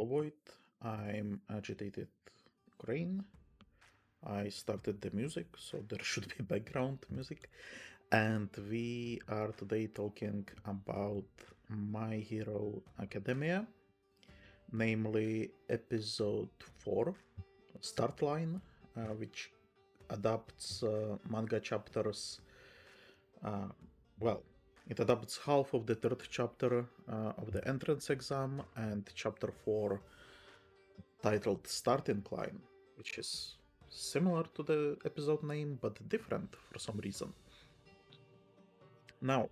Void. I'm agitated Crane. I started the music, so there should be background music. And we are today talking about My Hero Academia, namely episode 4, Start Line, which adapts manga chapters. It adapts half of the third chapter of the entrance exam and chapter 4 titled Starting Line, which is similar to the episode name but different for some reason. Now,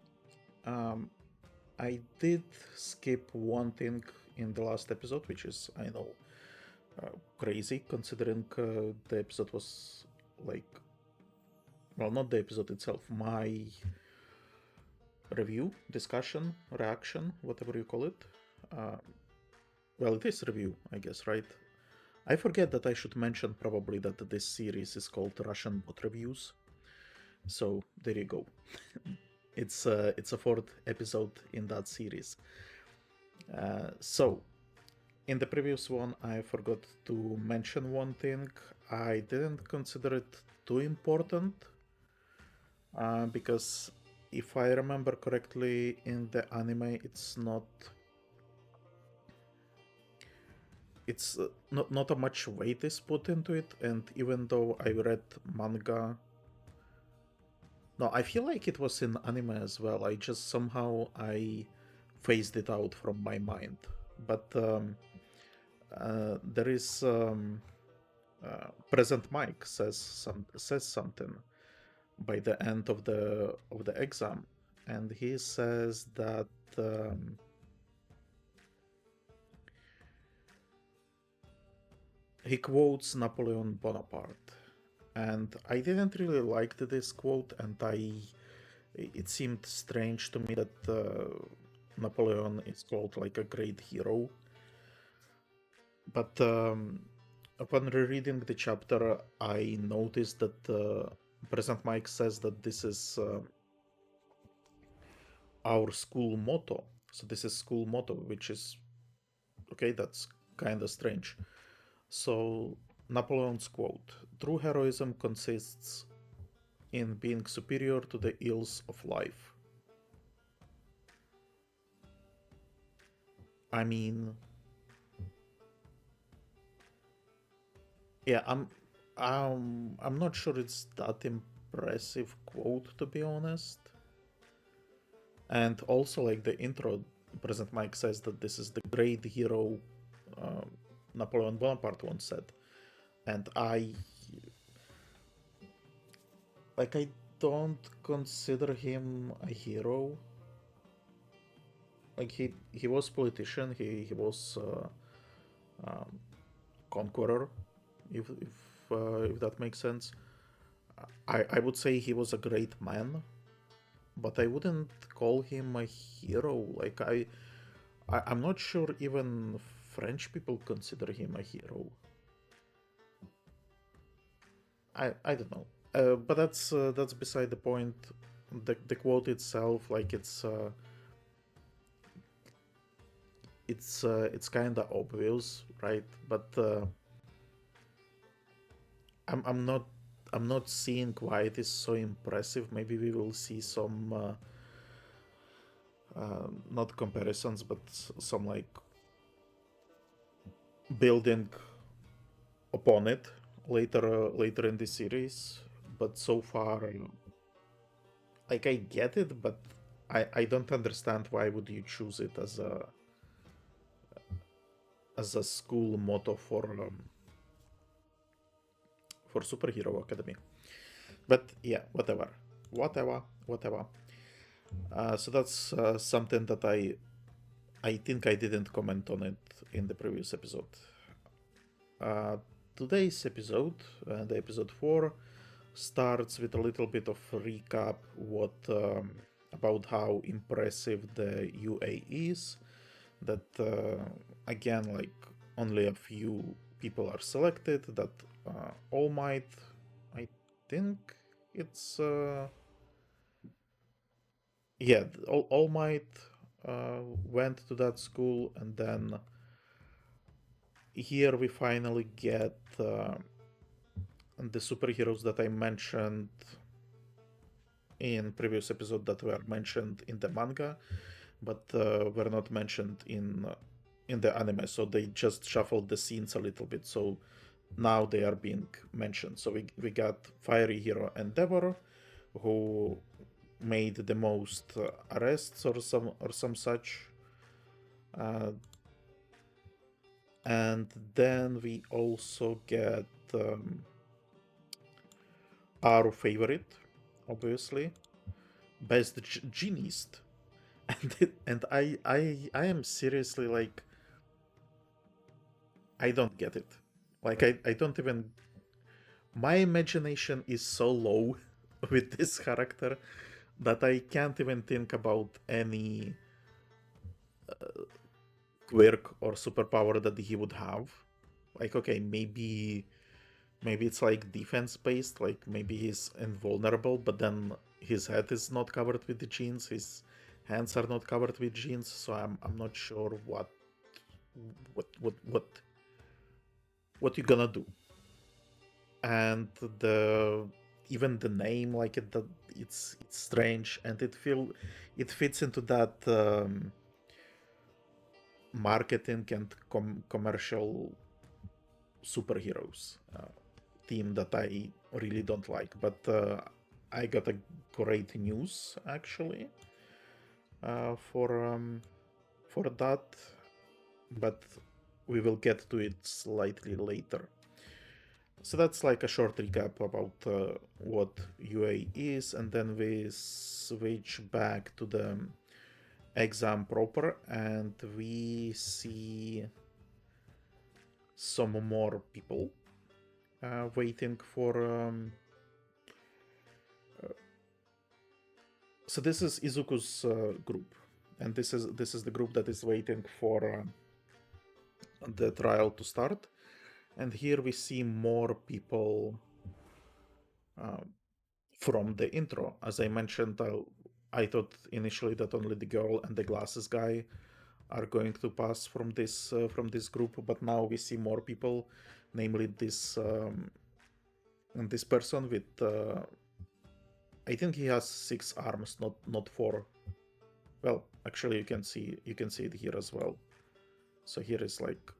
I did skip one thing in the last episode, which is, I know, crazy considering the episode was like, well, not the episode itself, my review, discussion, reaction, whatever you call it. Well, it is review, I guess, right? I forget that I should mention probably that this series is called Russian Bot Reviews. So there you go. It's a fourth episode in that series. So in the previous one, I forgot to mention one thing. I didn't consider it too important because if I remember correctly, in the anime, it's not a much weight is put into it, and even though I read manga, no, I feel like it was in anime as well. I just somehow I phased it out from my mind. But there is present Mike says something by the end of the exam, and he says that. He quotes Napoleon Bonaparte, and I didn't really like this quote, and it seemed strange to me that Napoleon is called like a great hero. But upon rereading the chapter, I noticed that President Mike says that this is our school motto. So this is school motto, which is okay. That's kind of strange. So, Napoleon's quote: "True heroism consists in being superior to the ills of life." I mean, yeah, I'm not sure it's that impressive quote, to be honest. And also, like the intro, President Mike says that this is the great hero Napoleon Bonaparte once said, and I don't consider him a hero. Like he was politician, he was conqueror, if that makes sense. I would say he was a great man, but I wouldn't call him a hero. Like I'm not sure even French people consider him a hero. I don't know, but that's beside the point. The quote itself, like it's kind of obvious, right? But I'm not seeing why it is so impressive. Maybe we will see some not comparisons, but some like building upon it later in the series. But so far, like I get it, but I don't understand why would you choose it as a school motto for Superhero Academy. But yeah, whatever. So that's something that I think I didn't comment on it in the previous episode. Today's episode, the episode 4, starts with a little bit of recap about how impressive the UA is. That again, like only a few people are selected. That All Might, I think it's All Might went to that school, and then here we finally get the superheroes that I mentioned in previous episode that were mentioned in the manga, but were not mentioned in the anime. So they just shuffled the scenes a little bit. So now they are being mentioned. So we got Fiery Hero Endeavor, who made the most arrests or some such. And then we also get our favorite, obviously, best genist, and I am seriously like, I don't get it. Like I don't even. My imagination is so low with this character that I can't even think about any quirk or superpower that he would have. Like, okay, maybe it's like defense based, like maybe he's invulnerable, but then his head is not covered with the genes, his hands are not covered with genes, so I'm not sure what what what you're gonna do. And the even the name, like it's strange, and it fits into that marketing and commercial superheroes theme that I really don't like. But I got a great news actually uh, for um, for that, but we will get to it slightly later. So that's like a short recap about what UA is, and then we switch back to the exam proper, and we see some more people waiting for. So this is Izuku's group, and this is the group that is waiting for the trial to start. And here we see more people uh, from the intro. As I mentioned, I thought initially that only the girl and the glasses guy are going to pass from this group, but now we see more people, namely this person with I think he has 6 arms, not 4. Well, actually, you can see it here as well. So here is like,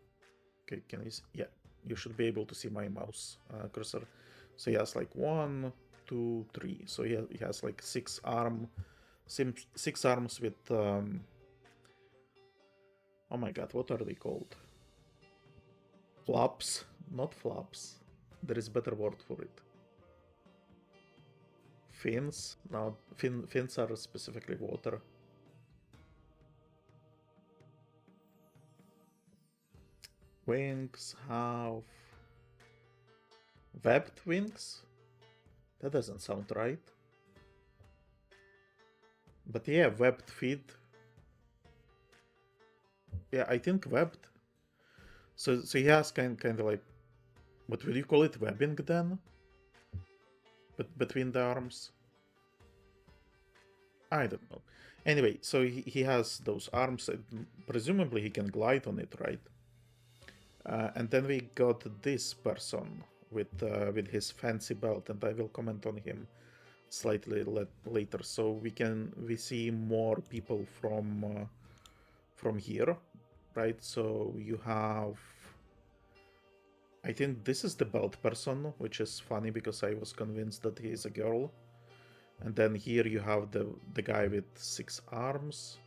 okay, can you see? Yeah, you should be able to see my mouse cursor. So he has like 1, 2, 3. So he has like 6 arms with oh my god, what are they called? Flaps, not flaps. There is better word for it. Fins. No, fins are specifically water. Wings have webbed wings. That doesn't sound right. But yeah, webbed feet. Yeah, I think webbed. So he has kind of like, what would you call it, webbing then? But between the arms. I don't know. Anyway, so he has those arms. Presumably he can glide on it, right? And then we got this person with his fancy belt, and I will comment on him slightly later. So we see more people from here, right? So you have, I think this is the belt person, which is funny because I was convinced that he is a girl. And then here you have the guy with 6 arms.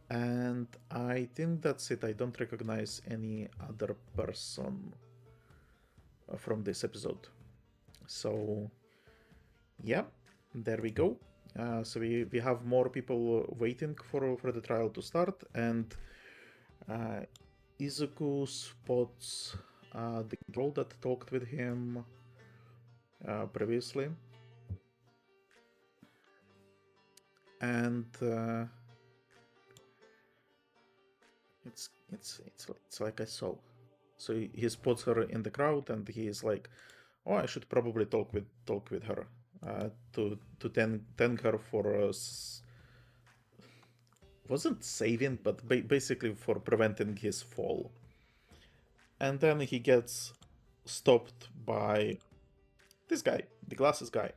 And I think that's it. I don't recognize any other person from this episode. So, yeah, there we go. So we have more people waiting for the trial to start, and Izuku spots the girl that talked with him previously, and it's like I saw. So he spots her in the crowd, and he is like, "Oh, I should probably talk with her to thank her for wasn't saving, but basically for preventing his fall." and then he gets stopped by this guy, the glasses guy.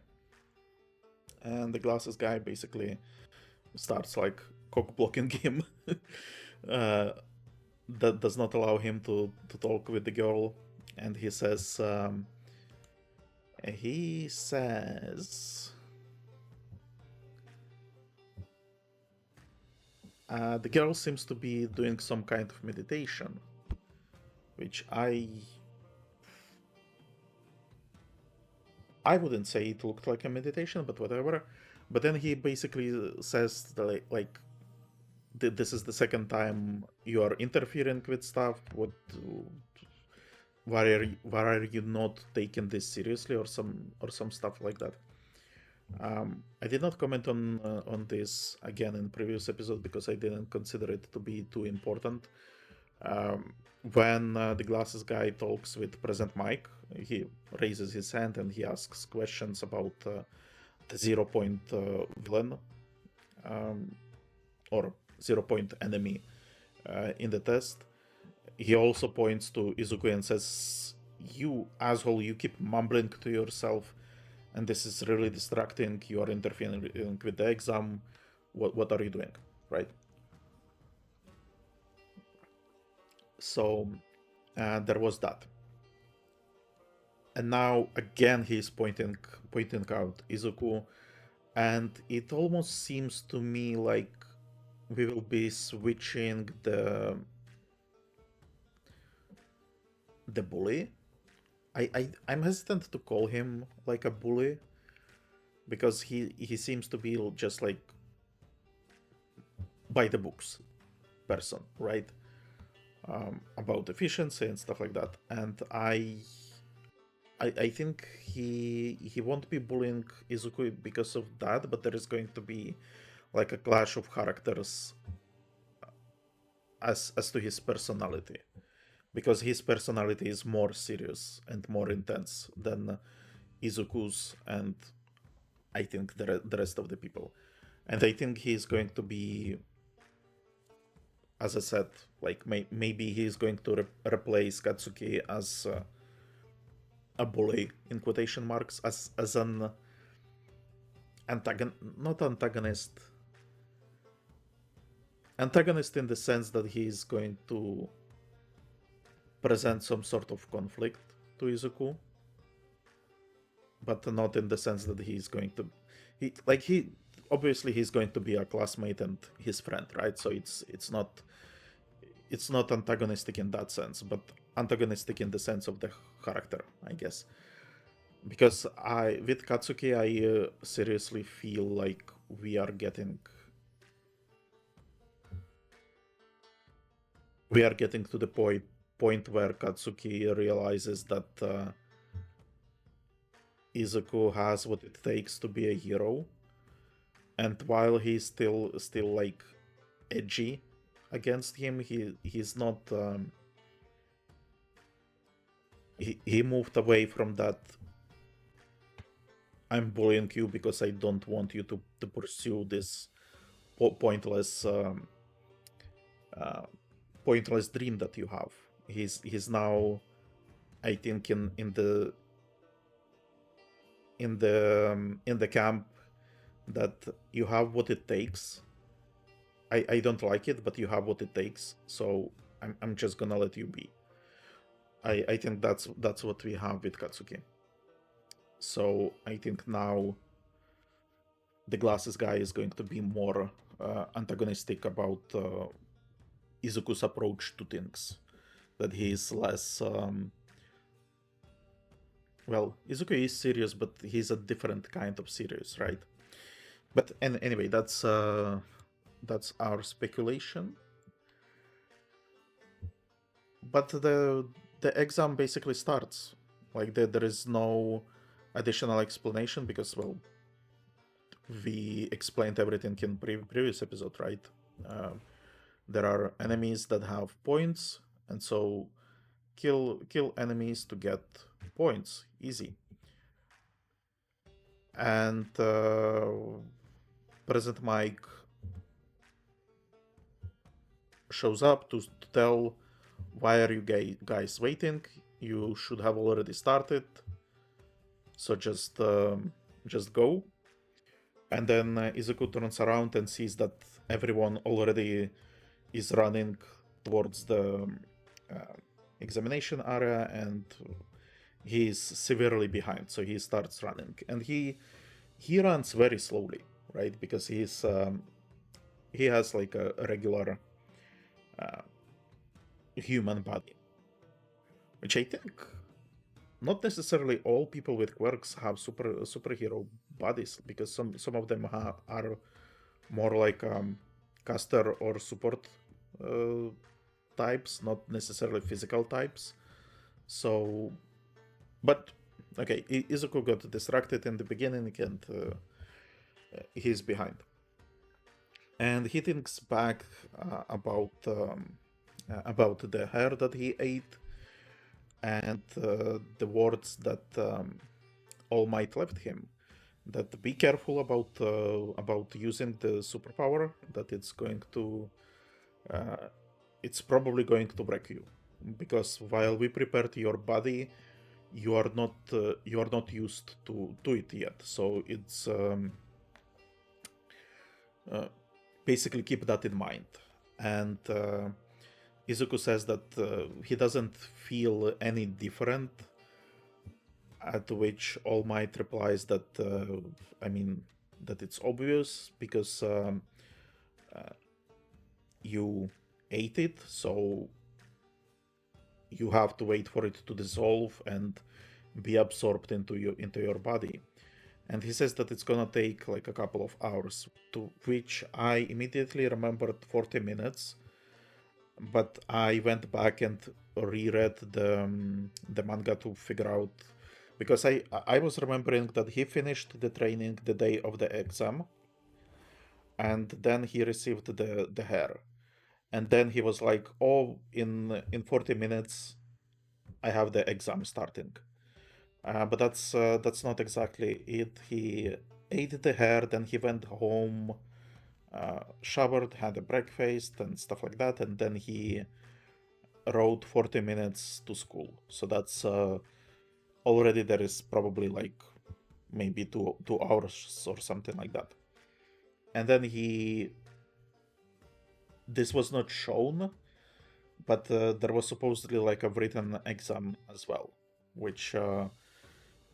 And the glasses guy basically starts like cock blocking him. That does not allow him to talk with the girl. And he says, the girl seems to be doing some kind of meditation, which I wouldn't say it looked like a meditation, but whatever. But then he basically says that, like this is the second time you are interfering with stuff. Why are you not taking this seriously, or some stuff like that? I did not comment on this again in previous episode because I didn't consider it to be too important. When the glasses guy talks with Present Mike, he raises his hand and he asks questions about the 0-point villain or 0-point enemy in the test. He also points to Izuku and says, "You asshole, you keep mumbling to yourself, and this is really distracting. You are interfering with the exam. What are you doing?" Right? So there was that. And now again he's pointing out Izuku, and it almost seems to me like we will be switching the bully. I'm hesitant to call him like a bully because he seems to be just like by the books person, right? About efficiency and stuff like that. And I think he won't be bullying Izuku because of that, but there is going to be like a clash of characters as to his personality, because his personality is more serious and more intense than Izuku's, and I think the rest of the people. And I think he's going to be, as I said, like maybe he's going to replace Katsuki as a bully in quotation marks, as an not antagonist in the sense that he's going to present some sort of conflict to Izuku, but not in the sense that he's going to he obviously he's going to be a classmate and his friend, right? So it's not antagonistic in that sense, but antagonistic in the sense of the character, I guess. Because with Katsuki, I seriously feel like we are getting to the point where Katsuki realizes that Izuku has what it takes to be a hero, and while he's still like edgy against him, he's not he moved away from that "I'm bullying you because I don't want you to pursue this pointless pointless dream that you have." He's now, I think, in the camp that you have what it takes. I don't like it, but you have what it takes, so I'm just gonna let you be. I think that's what we have with Katsuki. So I think now the glasses guy is going to be more antagonistic about Izuku's approach to things. That he is less well, Izuku is serious, but he's a different kind of serious, right? But anyway, that's our speculation. But the exam basically starts. Like there is no additional explanation because, well, we explained everything in previous episode, right? There are enemies that have points, and so kill enemies to get points, easy. And Present Mike shows up to tell why are you guys waiting? You should have already started. So just go. And then Izuku turns around and sees that everyone already is running towards the uh, examination area, and he is severely behind. So he starts running, and he runs very slowly, right? Because he has like a regular uh, human body, which I think not necessarily all people with quirks have superhero bodies, because some of them are more like caster or support uh, types, not necessarily physical types. So, but okay, Izuku got distracted in the beginning, and he's behind. And he thinks back about the hair that he ate, and the words that All Might left him. That be careful about using the superpower. That uh, it's probably going to break you, because while we prepared your body, you are not used to it yet. So it's uh, basically keep that in mind. And Izuku says that he doesn't feel any different. At which All Might replies that I mean that it's obvious, because you ate it, so you have to wait for it to dissolve and be absorbed into your body. And he says that it's gonna take like a couple of hours, to which I immediately remembered 40 minutes, but I went back and reread the manga to figure out, because I was remembering that he finished the training the day of the exam, and then he received the hair, and then he was like, "Oh, in 40 minutes, I have the exam starting." But that's not exactly it. He ate the hair, then he went home, showered, had a breakfast and stuff like that, and then he rode 40 minutes to school. So that's already there is probably like maybe 2 hours or something like that. And then this was not shown, but there was supposedly like a written exam as well, which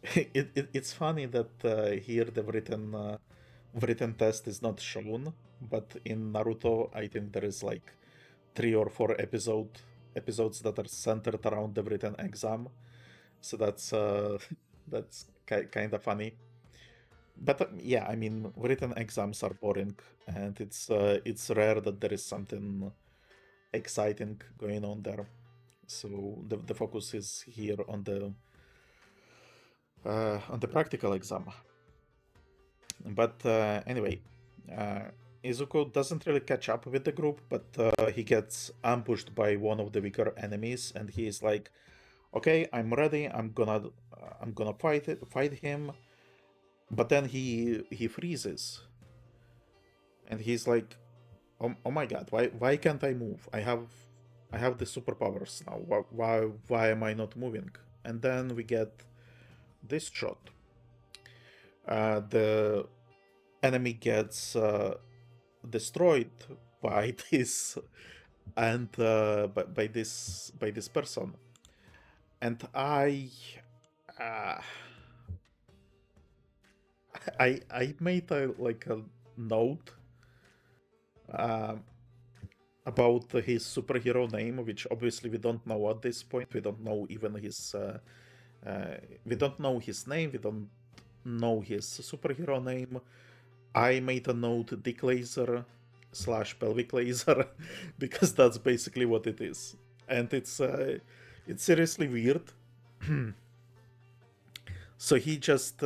it's funny that here the written test is not shown, but in Naruto I think there is like 3 or 4 episodes that are centered around the written exam, so that's that's kind of funny. But yeah, I mean, written exams are boring, and it's rare that there is something exciting going on there. So the focus is here on the practical exam. But anyway, uh, Izuku doesn't really catch up with the group, but he gets ambushed by one of the weaker enemies, and he is like, "Okay, I'm ready. I'm gonna fight him." But then he freezes, and he's like, oh my god, why can't I move? I have the superpowers now. Why am I not moving? And then we get this shot. The enemy gets destroyed by this and by this person, and uh, I made a note uh, about his superhero name, which obviously we don't know at this point. We don't know even his. We don't know his name. We don't know his superhero name. I made a note: Dick Laser slash pelvic laser, because that's basically what it is, and it's seriously weird. So he just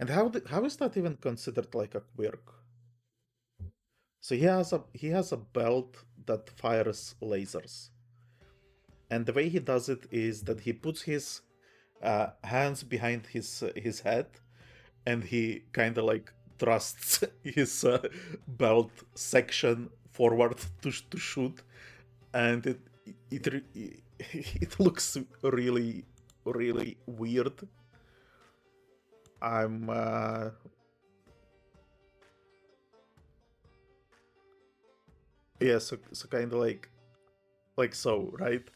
and how is that even considered like a quirk? So he has a belt that fires lasers, and the way he does it is that he puts his hands behind his head, and he kind of like thrusts his belt section forward to shoot, and it looks really really weird. I'm yeah, so kind of like so, right?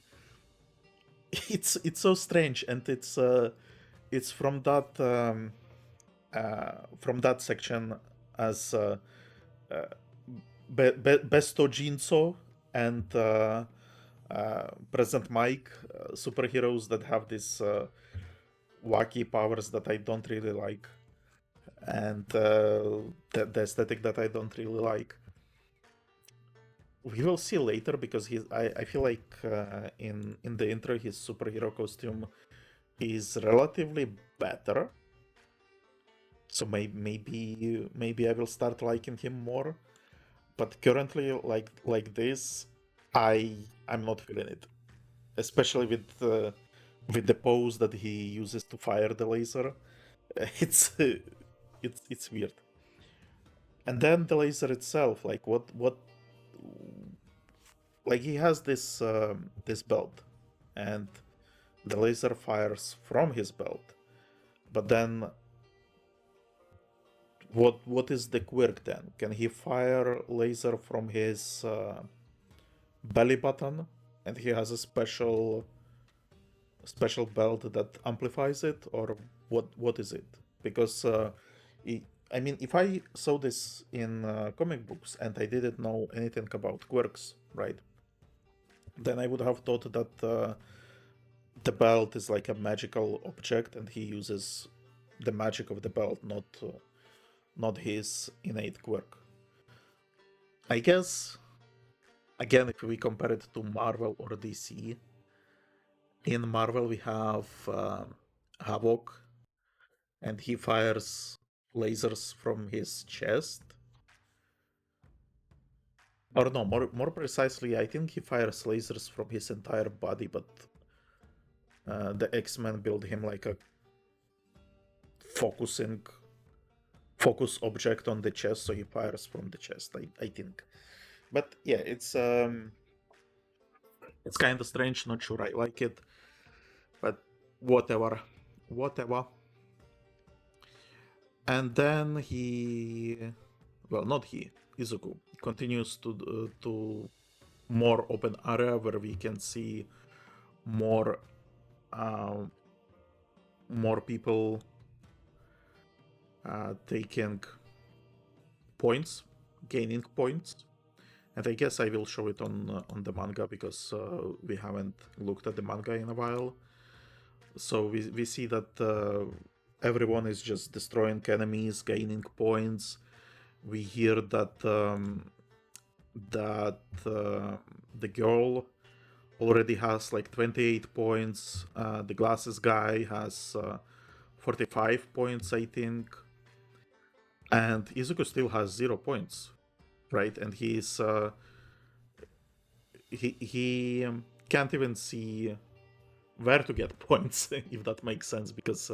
It's so strange, and it's from that section as Besto Jinso and Present Mike, superheroes that have these wacky powers that I don't really like, and the aesthetic that I don't really like. We will see later because I feel like in the intro his superhero costume is relatively better. So maybe I will start liking him more. But currently, like this, I'm not feeling it, especially with the pose that he uses to fire the laser. It's it's weird. And then the laser itself, like what like he has this belt, and the laser fires from his belt. But then what is the quirk then? Can he fire laser from his belly button, and he has a special belt that amplifies it, or what is it? Because I mean, if I saw this in comic books and I didn't know anything about quirks, right, then I would have thought that the belt is like a magical object and he uses the magic of the belt, not his innate quirk. I guess, again, if we compare it to Marvel or DC, in Marvel we have Havoc, and he fires lasers from his chest. Or no, more precisely, I think he fires lasers from his entire body, but the X-Men build him like a focusing focus object on the chest, so he fires from the chest, I think. But yeah, it's kind of strange, not sure I like it, but whatever. And then well, not he, Izuku continues to more open area where we can see more uh, more people taking points, gaining points. And I guess I will show it on the manga because we haven't looked at the manga in a while. So we see that everyone is just destroying enemies, gaining points. We hear that the girl already has like 28 points. The glasses guy has 45 points, I think. And Izuku still has 0 points, right? And he can't even see where to get points, if that makes sense, because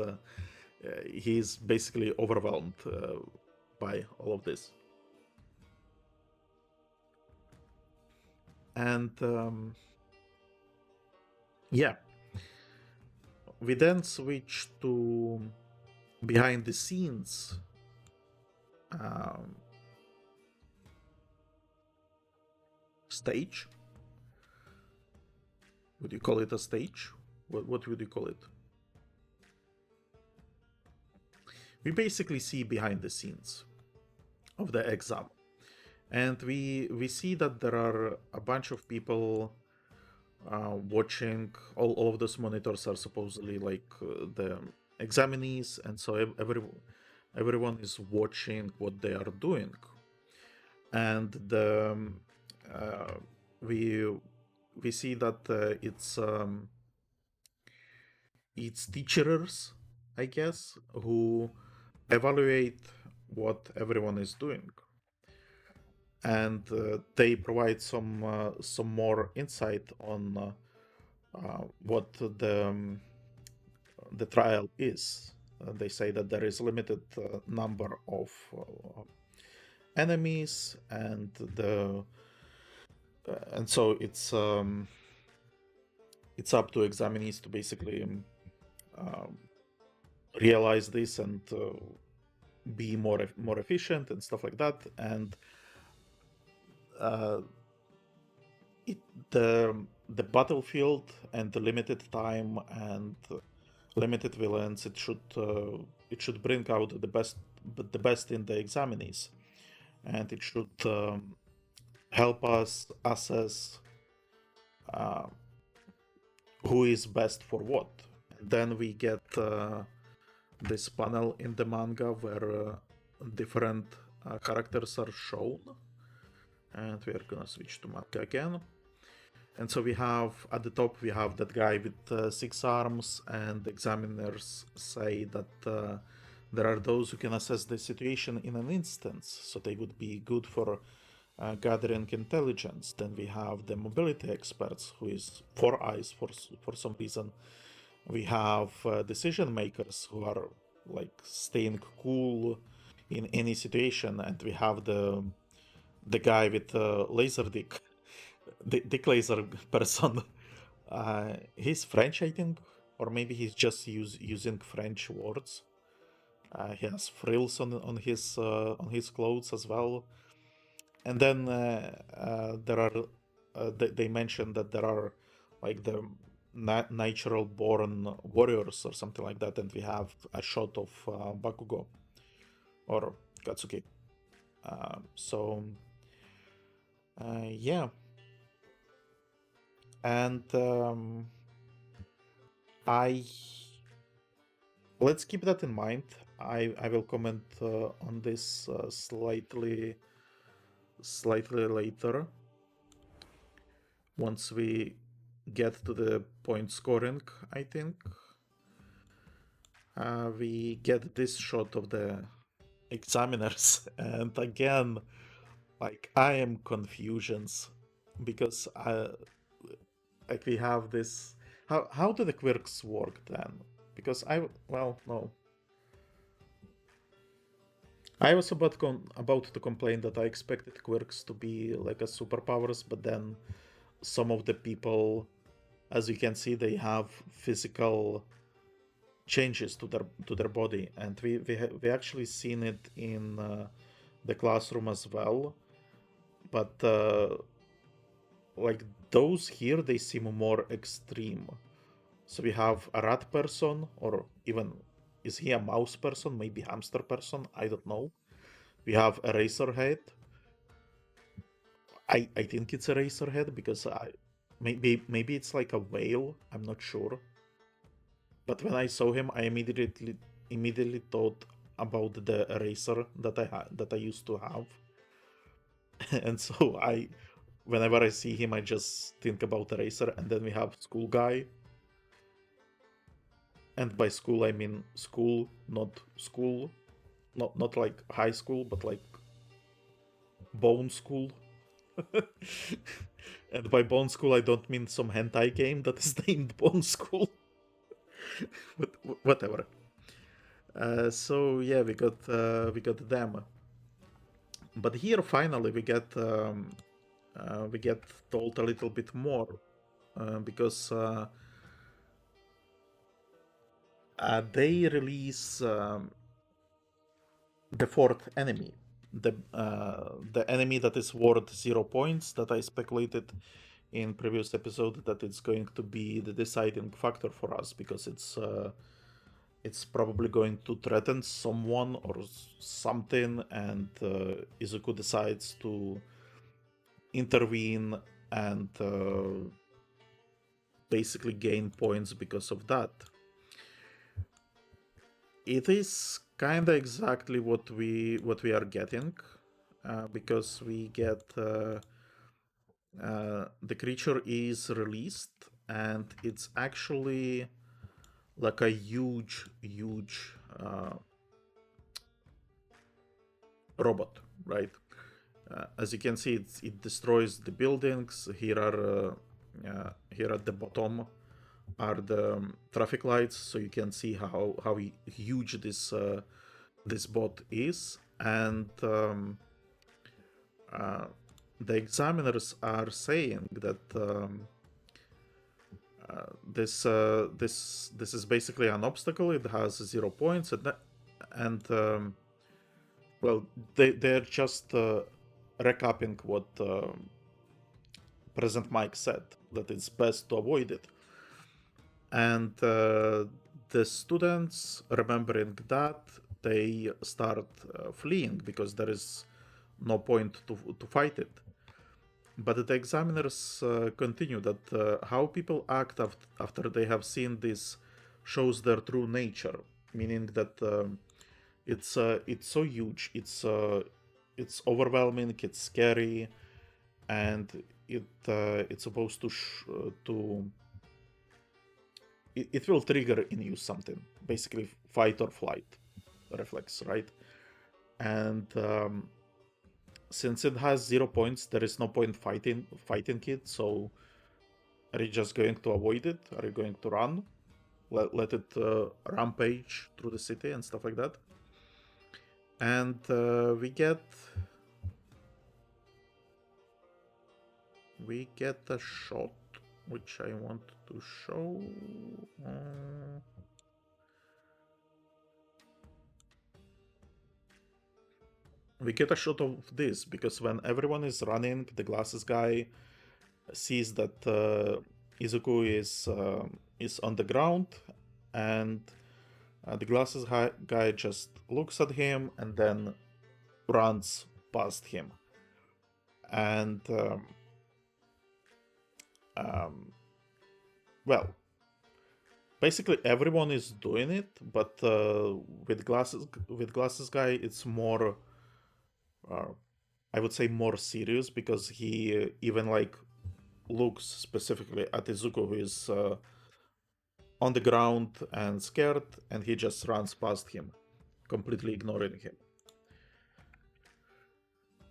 he's basically overwhelmed by all of this. And yeah, we then switch to behind the scenes um, stage. Would you call it a stage? What would you call it? We basically see behind the scenes of the exam, and we see that there are a bunch of people watching. All of those monitors are supposedly like the examinees, and so everyone is watching what they are doing, and uh, we we see that it's teachers, I guess, who evaluate what everyone is doing, and they provide some more insight on what the trial is. They say that there is limited number of enemies, and and so it's up to examinees to basically um, realize this and be more efficient and stuff like that. And the battlefield and the limited time and limited villains, it should bring out the best in the examinees, and it should help us assess who is best for what. And then we get this panel in the manga where different characters are shown, and we are gonna switch to manga again. And so we have at the top, we have that guy with 6 arms, and examiners say that there are those who can assess the situation in an instance, so they would be good for gathering intelligence. Then we have the mobility experts, who is 4 eyes for some reason. We have decision makers who are like staying cool in any situation, and we have the guy with laser dick, dick laser person. He's French, I think, or maybe he's just using French words. He has frills on his clothes as well. And then there are they mentioned that there are like the natural born warriors or something like that, and we have a shot of Bakugo or Katsuki. So yeah, and let's keep that in mind. I will comment on this slightly later, once we get to the point scoring. I think we get this shot of the examiners, and again, like, I am confusions, because like we have this. How do the quirks work then? Because no, I was about to complain that I expected quirks to be like a superpowers, but then some of the people, as you can see, they have physical changes to their body, and we actually seen it in the classroom as well. But like those here, they seem more extreme. So we have a rat person, or even, is he a mouse person? Maybe hamster person? I don't know. We have a razor head. I think it's a razor head because maybe it's like a whale. I'm not sure. But when I saw him, I immediately thought about the eraser that I used to have, and so whenever I see him, I just think about eraser. And then we have school guy, and by school I mean school, not like high school, but like bone school. And by bone school, I don't mean some hentai game that is named Bone School. But whatever. So yeah, we got them. But here finally we get told a little bit more, because they release the 4th enemy, the enemy that is worth 0 points, that I speculated in previous episode that it's going to be the deciding factor for us, because it's probably going to threaten someone or something, and Izuku decides to intervene and basically gain points because of that. It is kinda exactly what we are getting, because we get the creature is released, and it's actually like a huge robot, right? As you can see, it destroys the buildings. Here at the bottom are the traffic lights, so you can see how huge this bot is. And the examiners are saying that this is basically an obstacle. It has 0 points, and well, they're just recapping what President Mike said, that it's best to avoid it. And the students, remembering that, they start fleeing because there is no point to fight it. But the examiners continue that how people act after they have seen this shows their true nature, meaning that it's so huge, it's overwhelming, it's scary, and it's supposed to it will trigger in you something, basically fight or flight reflex, right? And since it has 0 points, there is no point fighting it. So are you just going to avoid it? Are you going to run? Let it rampage through the city and stuff like that? And we get a shot which I want to show. We get a shot of this because when everyone is running, the glasses guy sees that Izuku is on the ground, and the glasses guy just looks at him and then runs past him. And well, basically everyone is doing it, but with glasses guy, it's more, I would say, more serious, because he even like looks specifically at Izuku, who is on the ground and scared, and he just runs past him, completely ignoring him.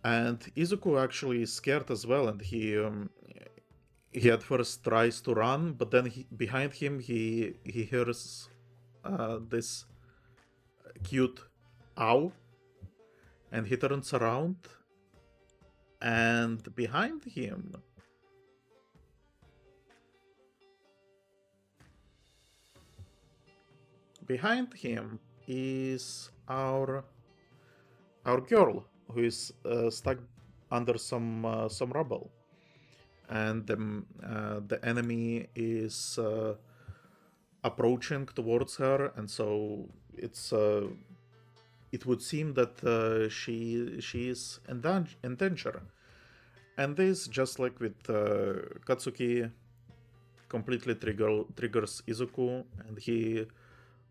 And Izuku actually is scared as well, and he at first tries to run, but then behind him he hears this cute ow, and he turns around, and behind him is our girl, who is stuck under some rubble, and the enemy is approaching towards her, and so it would seem that she is in danger. And this, just like with Katsuki, completely triggers Izuku, and he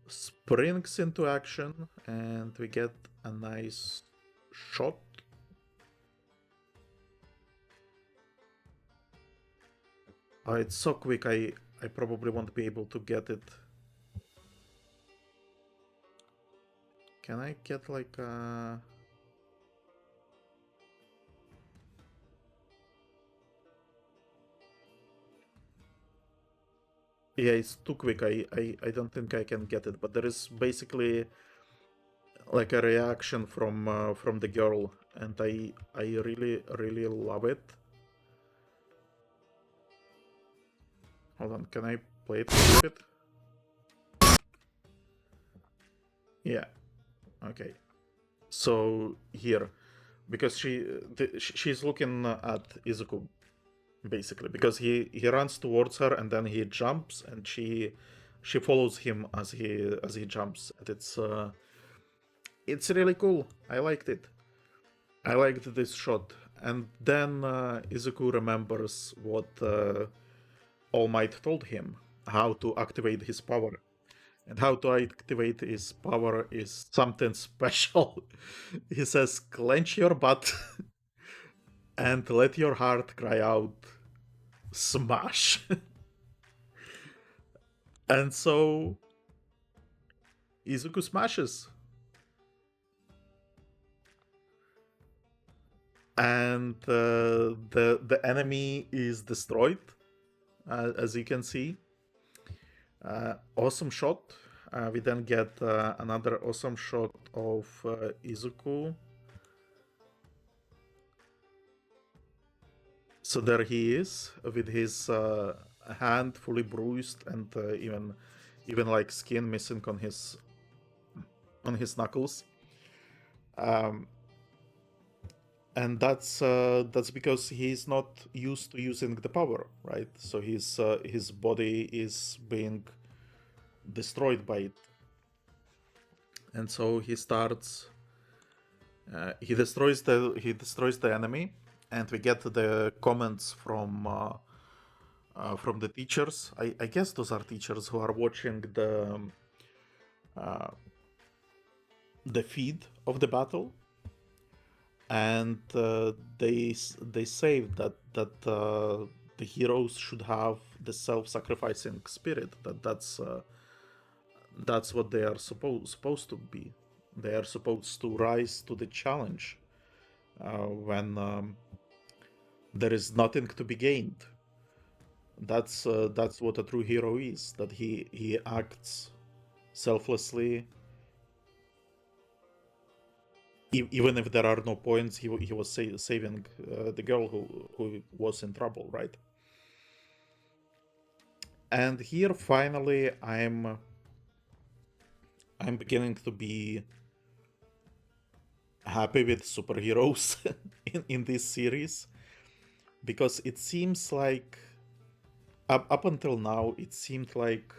springs into action, and we get a nice shot. It's so quick, I probably won't be able to get it. Can I get like a... Yeah, it's too quick. I don't think I can get it, but there is basically like a reaction from the girl, and I really love it. Hold on, can I play it a little bit? Yeah. Okay. So here, because she's looking at Izuku, basically, because he runs towards her and then he jumps, and she follows him as he jumps, and it's really cool. I liked it. I liked this shot. And then Izuku remembers what All Might told him, how to activate his power. And how to activate his power is something special. He says, clench your butt and let your heart cry out, smash. And so Izuku smashes. And the enemy is destroyed, as you can see. Awesome shot. We then get another awesome shot of Izuku. So there he is with his hand fully bruised and even like skin missing on his knuckles. Um, and that's because he's not used to using the power, right? So his body is being destroyed by it, and so he starts. He destroys the enemy, and we get the comments from the teachers. I guess those are teachers who are watching uh, the feed of the battle, and they say that the heroes should have the self-sacrificing spirit. That's what they are supposed to be. They are supposed to rise to the challenge when there is nothing to be gained. That's what a true hero is. That he acts selflessly, even if there are no points. He was saving the girl who was in trouble, right? And here finally I'm beginning to be happy with superheroes in this series, because it seems like up until now it seemed like,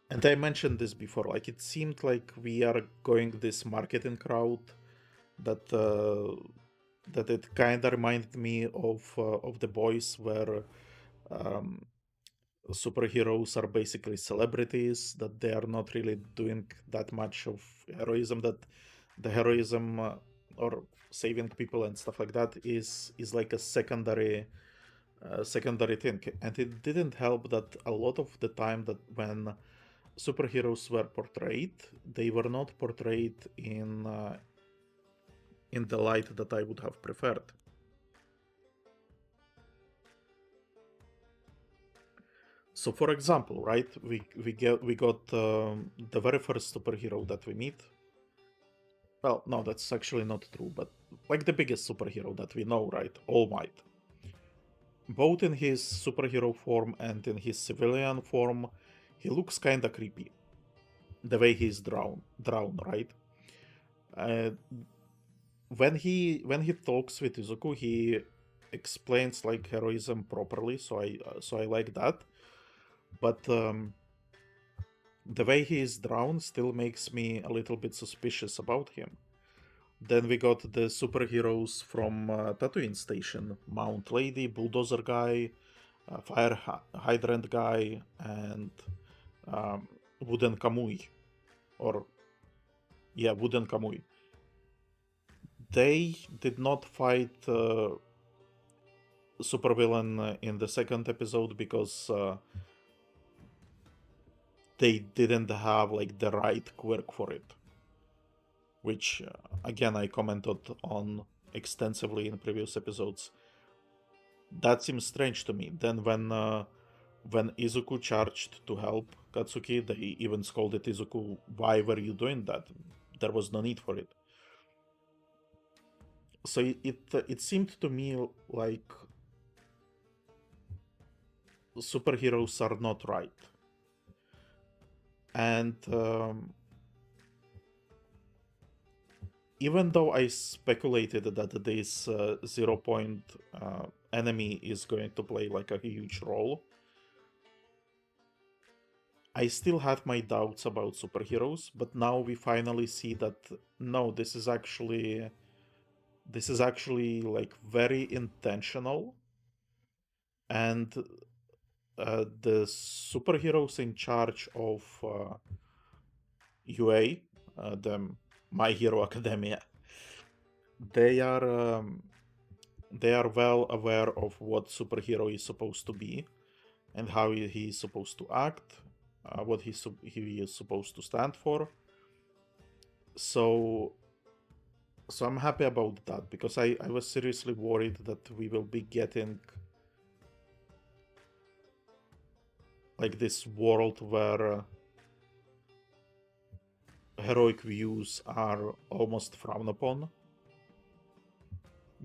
and I mentioned this before, like it seemed like we are going this marketing route that that it kind of reminded me of The Boys, where um, superheroes are basically celebrities, that they are not really doing that much of heroism, that the heroism or saving people and stuff like that is like a secondary thing. And it didn't help that a lot of the time that when superheroes were portrayed, they were not portrayed in the light that I would have preferred. So, for example, right, we got the very first superhero that we meet. Well, no, that's actually not true, but like the biggest superhero that we know, right, All Might. Both in his superhero form and in his civilian form, he looks kinda creepy. The way he's drawn, right? Uh, when he talks with Izuku, he explains like heroism properly, so I like that. But the way he is drawn still makes me a little bit suspicious about him. Then we got the superheroes from Tatooine Station: Mount Lady, Bulldozer Guy, Fire Hydrant Guy, and um, Wooden Kamui. Or, yeah, Wooden Kamui. They did not fight supervillain in the second episode because they didn't have like the right quirk for it, which again I commented on extensively in previous episodes. That seems strange to me. Then when Izuku charged to help Katsuki, they even scolded Izuku, "Why were you doing that? There was no need for it." So it seemed to me like superheroes are not right, and even though I speculated that this 0 point enemy is going to play like a huge role, I still had my doubts about superheroes. But now we finally see that no, this is actually like very intentional, and the superheroes in charge of UA, the My Hero Academia, they are um, they are well aware of what superhero is supposed to be and how he is supposed to act, what he is supposed to stand for. So so I'm happy about that, because I was seriously worried that we will be getting like this world where heroic views are almost frowned upon.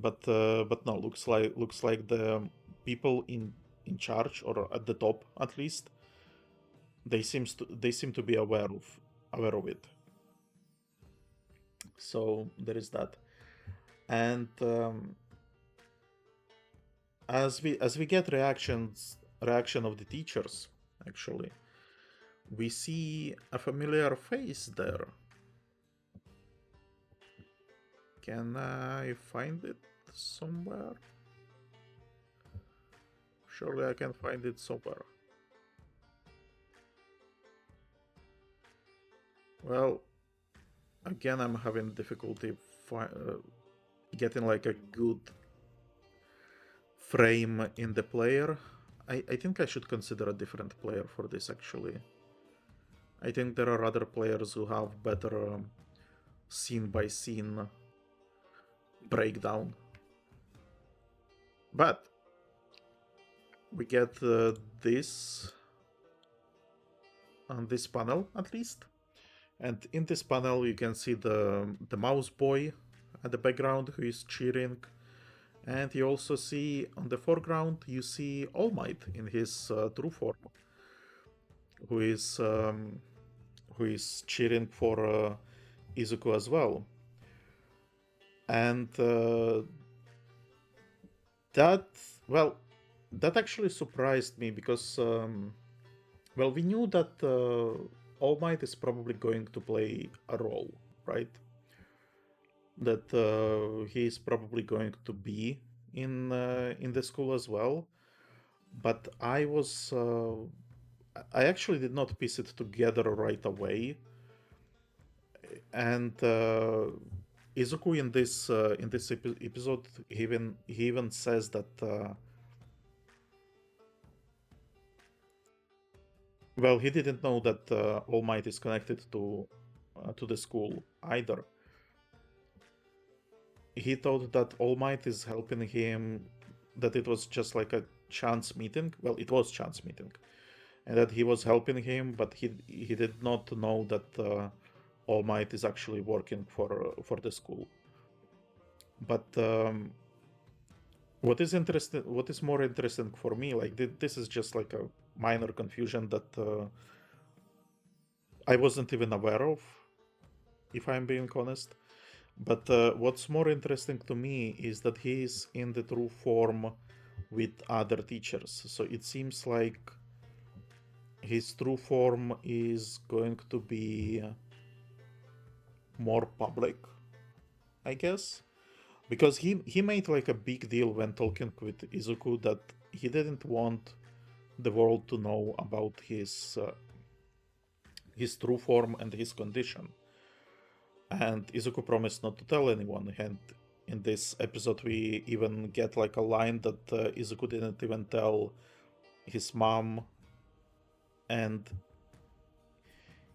but no, looks like the people in charge, or at the top at least, they seem to be aware of it. So there is that. And as we get reaction of the teachers, actually, we see a familiar face there. Can I find it somewhere? Surely I can find it somewhere. Well, again, I'm having difficulty getting like a good frame in the player. I think I should consider a different player for this, actually. I think there are other players who have better scene by scene breakdown. But we get this on this panel, at least. And in this panel, you can see the mouse boy at the background who is cheering. And you also see on the foreground, you see All Might in his true form, who is cheering for Izuku as well. And that actually surprised me, because we knew that All Might is probably going to play a role, right? That he is probably going to be in the school as well. But I actually did not piece it together right away. And Izuku in this episode, he even says that he didn't know that All Might is connected to the school either. He thought that All Might is helping him, that it was just like a chance meeting. Well, it was chance meeting, and that he was helping him, but he did not know that All Might is actually working for the school. But what is more interesting for me, like this is just like a minor confusion that I wasn't even aware of, if I'm being honest. But what's more interesting to me is that he is in the true form with other teachers. So it seems like his true form is going to be more public, I guess. Because he made like a big deal when talking with Izuku that he didn't want the world to know about his true form and his condition. And Izuku promised not to tell anyone. And in this episode, we even get like a line that Izuku didn't even tell his mom. And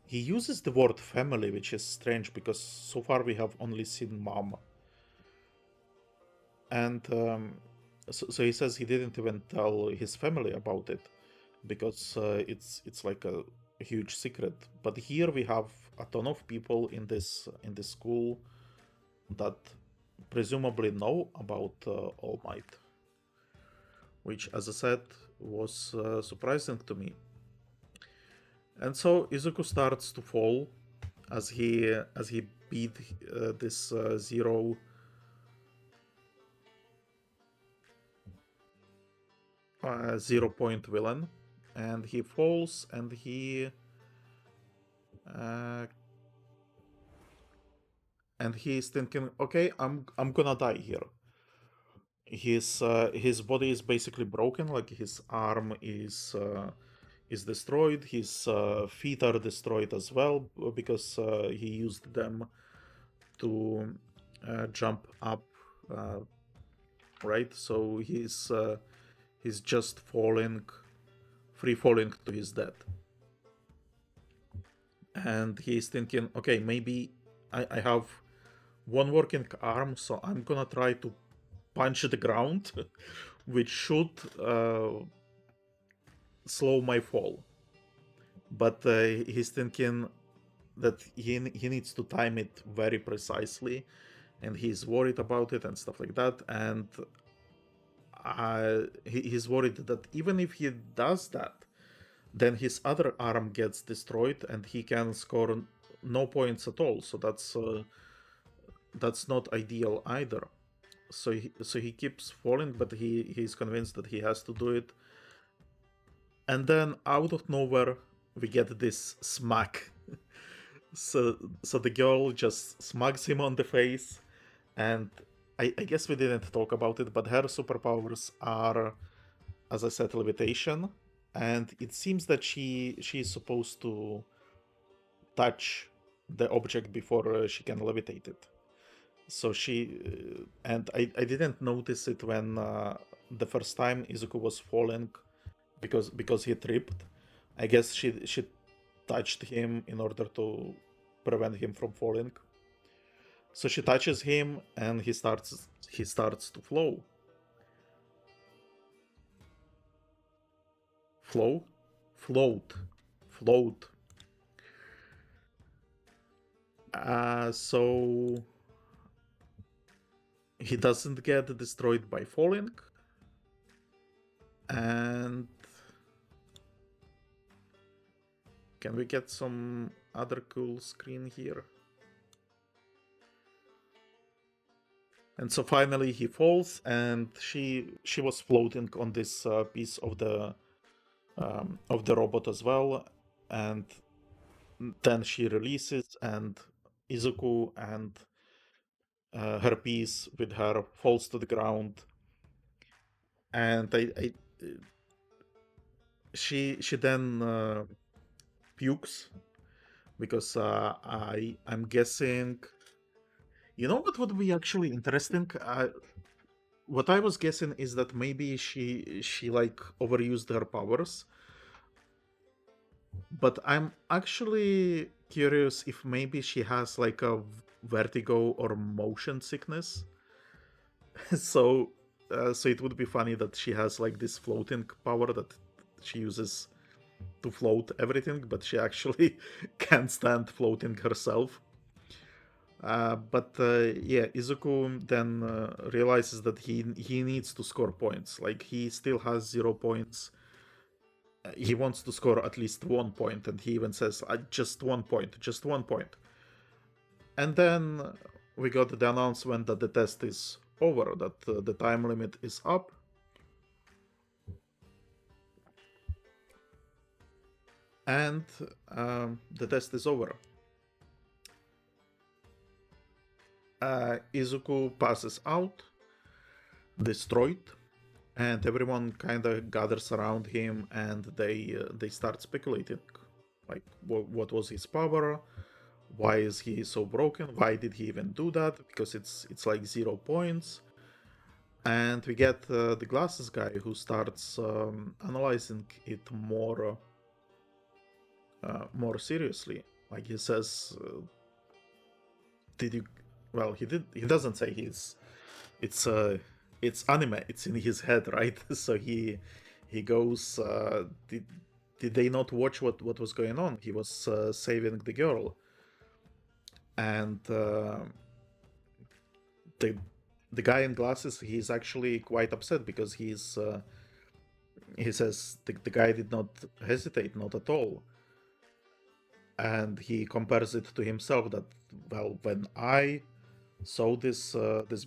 he uses the word family, which is strange because so far we have only seen mom. And so he says he didn't even tell his family about it because it's like a huge secret. But here we have a ton of people in this school that presumably know about All Might, which, as I said, was surprising to me. And so Izuku starts to fall as he beat this 0 point villain, and he falls, and he's thinking, okay, I'm gonna die here. His body is basically broken, like his arm is destroyed, his feet are destroyed as well, because he used them to jump up, right? So he's just free falling to his death. And he's thinking, okay, maybe I have one working arm, so I'm gonna try to punch the ground, which should slow my fall. But he's thinking that he needs to time it very precisely, and he's worried about it and stuff like that. And he's worried that even if he does that, then his other arm gets destroyed and he can score no points at all. So that's not ideal either. So he keeps falling, but he's convinced that he has to do it. And then out of nowhere, we get this smack. So the girl just smacks him on the face, and I guess we didn't talk about it, but her superpowers are, as I said, levitation, and it seems that she's supposed to touch the object before she can levitate it. So and I didn't notice it when the first time Izuku was falling because he tripped. I guess she touched him in order to prevent him from falling. So she touches him and he starts to flow, float. So he doesn't get destroyed by falling, and can we get some other cool screen here? And so finally he falls, and she was floating on this piece of the robot as well, and then she releases, and Izuku and her piece with her falls to the ground, and she then pukes because I'm guessing. You know what would be actually interesting? What I was guessing is that maybe she like overused her powers, but I'm actually curious if maybe she has like a vertigo or motion sickness. So it would be funny that she has like this floating power that she uses to float everything, but she actually can't stand floating herself. But yeah, Izuku then realizes that he needs to score points. Like he still has 0 points. He wants to score at least 1 point, and he even says, "Just 1 point, just 1 point." And then we got the announcement that the test is over, that the time limit is up. And the test is over. Izuku passes out, destroyed, and everyone kind of gathers around him, and they start speculating, like what was his power, why is he so broken, why did he even do that, because it's like 0 points. And we get the glasses guy who starts analyzing it more seriously. Like he says, did you well he doesn't say it's it's anime, it's in his head, right? So he goes, did they not watch what was going on? He was saving the girl. And the guy in glasses, he's actually quite upset because he says the guy did not hesitate, not at all. And he compares it to himself, that, well, when I saw this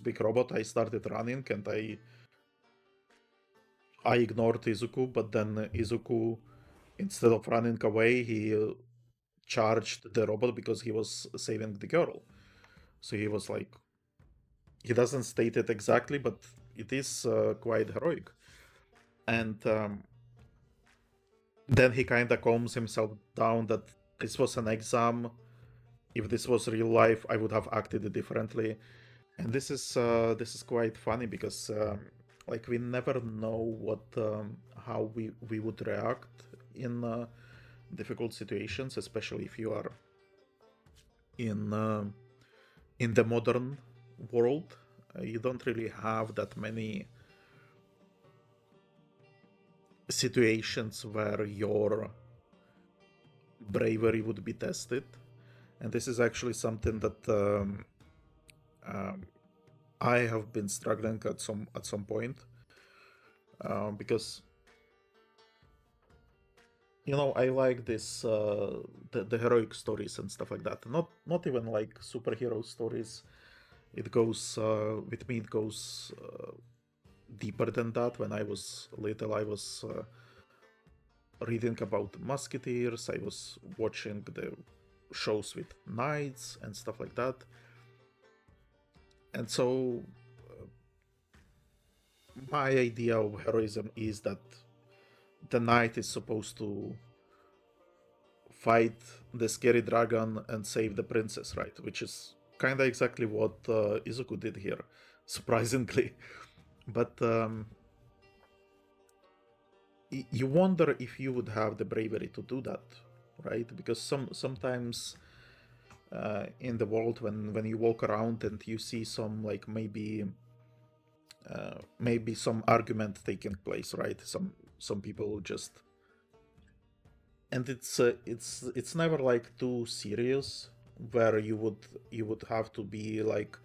big robot, I started running, and I ignored Izuku, but then Izuku, instead of running away, he charged the robot because he was saving the girl. So he was like, he doesn't state it exactly, but it is quite heroic. And then he kind of calms himself down that this was an exam. If this was real life, I would have acted differently. And this is quite funny because like we never know how we would react in difficult situations, especially if you are in the modern world. You don't really have that many situations where your bravery would be tested, and this is actually something that Um, I have been struggling at some point, because I like this the heroic stories and stuff like that. Not even like superhero stories. It goes with me. It goes deeper than that. When I was little, I was reading about musketeers. I was watching the shows with knights and stuff like that. And so my idea of heroism is that the knight is supposed to fight the scary dragon and save the princess, right? Which is kind of exactly what Izuku did here, surprisingly. But you wonder if you would have the bravery to do that, right? Because sometimes in the world, when you walk around and you see some, like, maybe some argument taking place, right? Some people just, and it's never like too serious, where you would have to be like,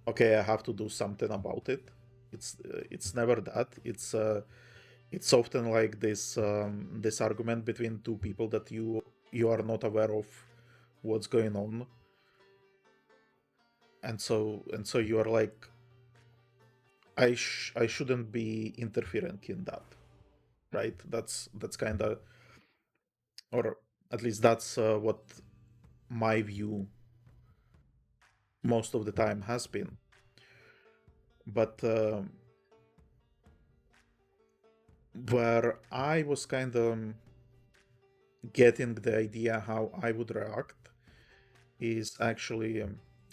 okay, I have to do something about it. It's never that. It's often like this argument between two people that you are not aware of what's going on, and so you are like, I shouldn't be interfering in that, right? That's kind of, or at least that's what my view most of the time has been. But where I was kind of getting the idea how I would react is actually,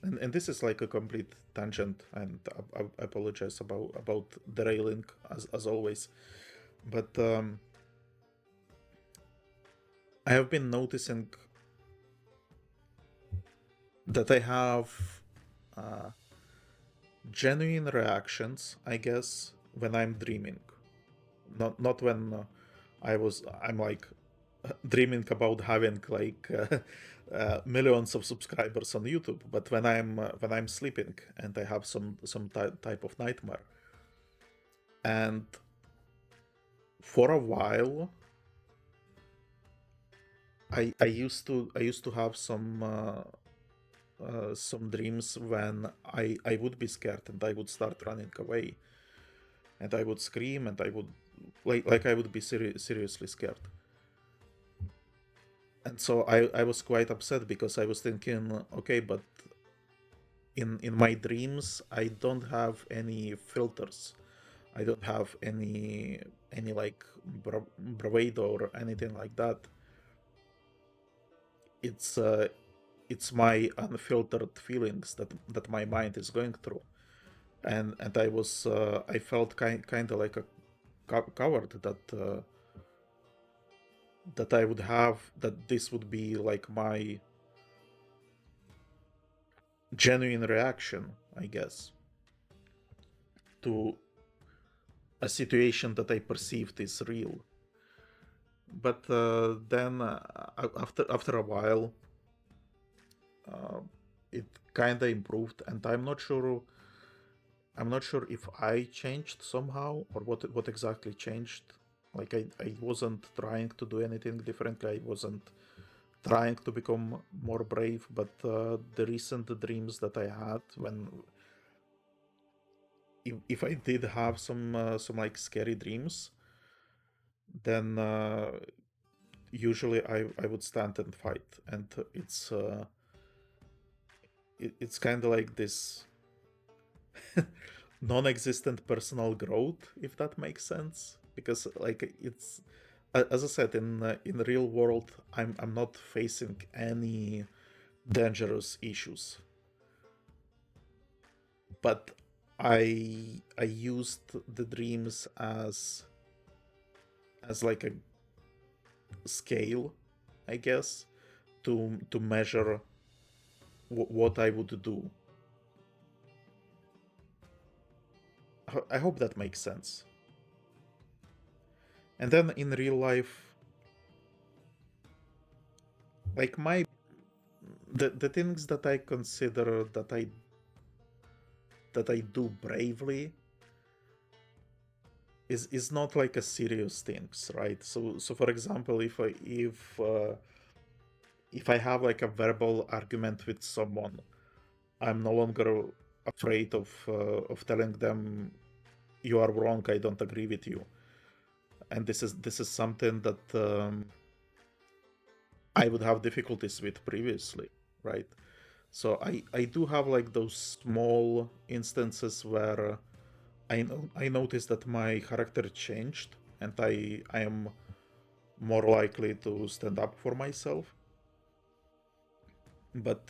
and this is like a complete tangent, and I apologize about derailing as always, but I have been noticing that I have uh, genuine reactions, I guess, when I'm dreaming. Not when I'm like dreaming about having like millions of subscribers on YouTube, but when I'm sleeping and I have some type of nightmare. And for a while, I used to have some dreams when I would be scared and I would start running away and I would scream and I would like I would be seriously scared. And so I was quite upset because I was thinking, okay, but in my dreams I don't have any filters. I don't have any like bravado or anything like that. It's it's my unfiltered feelings that my mind is going through, and I felt kind of like a coward that I would have that this would be like my genuine reaction, I guess, to a situation that I perceived is real. But then after a while, uh, it kind of improved, and I'm not sure if I changed somehow or what exactly changed. Like I wasn't trying to do anything differently. I wasn't trying to become more brave, but the recent dreams that I had, when if I did have some like scary dreams, then usually I would stand and fight, and it's kind of like this non-existent personal growth, if that makes sense, because like it's as I said, in the real world, I'm not facing any dangerous issues, but I used the dreams as like a scale, I guess, to measure what I would do. I hope that makes sense. And then in real life, like the things that I consider that I I do bravely is not like a serious things, right? So for example, if I have like a verbal argument with someone, I'm no longer afraid of telling them you are wrong, I don't agree with you. And this is something that I would have difficulties with previously, right? So I do have like those small instances where I noticed that my character changed, and I am more likely to stand up for myself. But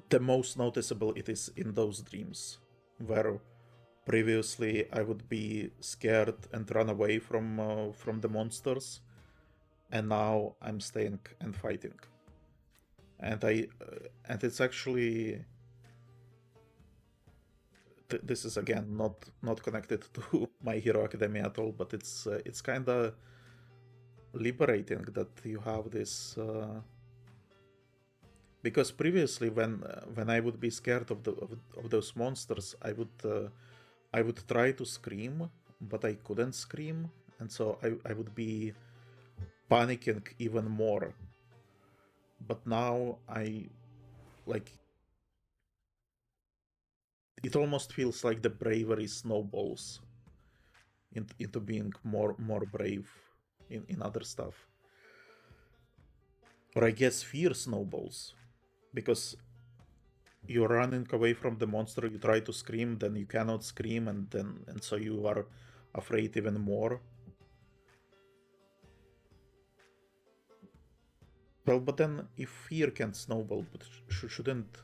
the most noticeable it is in those dreams, where previously I would be scared and run away from the monsters, and now I'm staying and fighting. And it's actually this is again not connected to My Hero Academia at all, but it's kind of liberating that you have this. Because previously, when I would be scared of those monsters, I would try to scream, but I couldn't scream, and so I would be panicking even more. But now I like it almost feels like the bravery snowballs into being more brave in other stuff. Or I guess fear snowballs because you're running away from the monster, you try to scream, then you cannot scream, and so you are afraid even more. Well, but then if fear can snowball, but shouldn't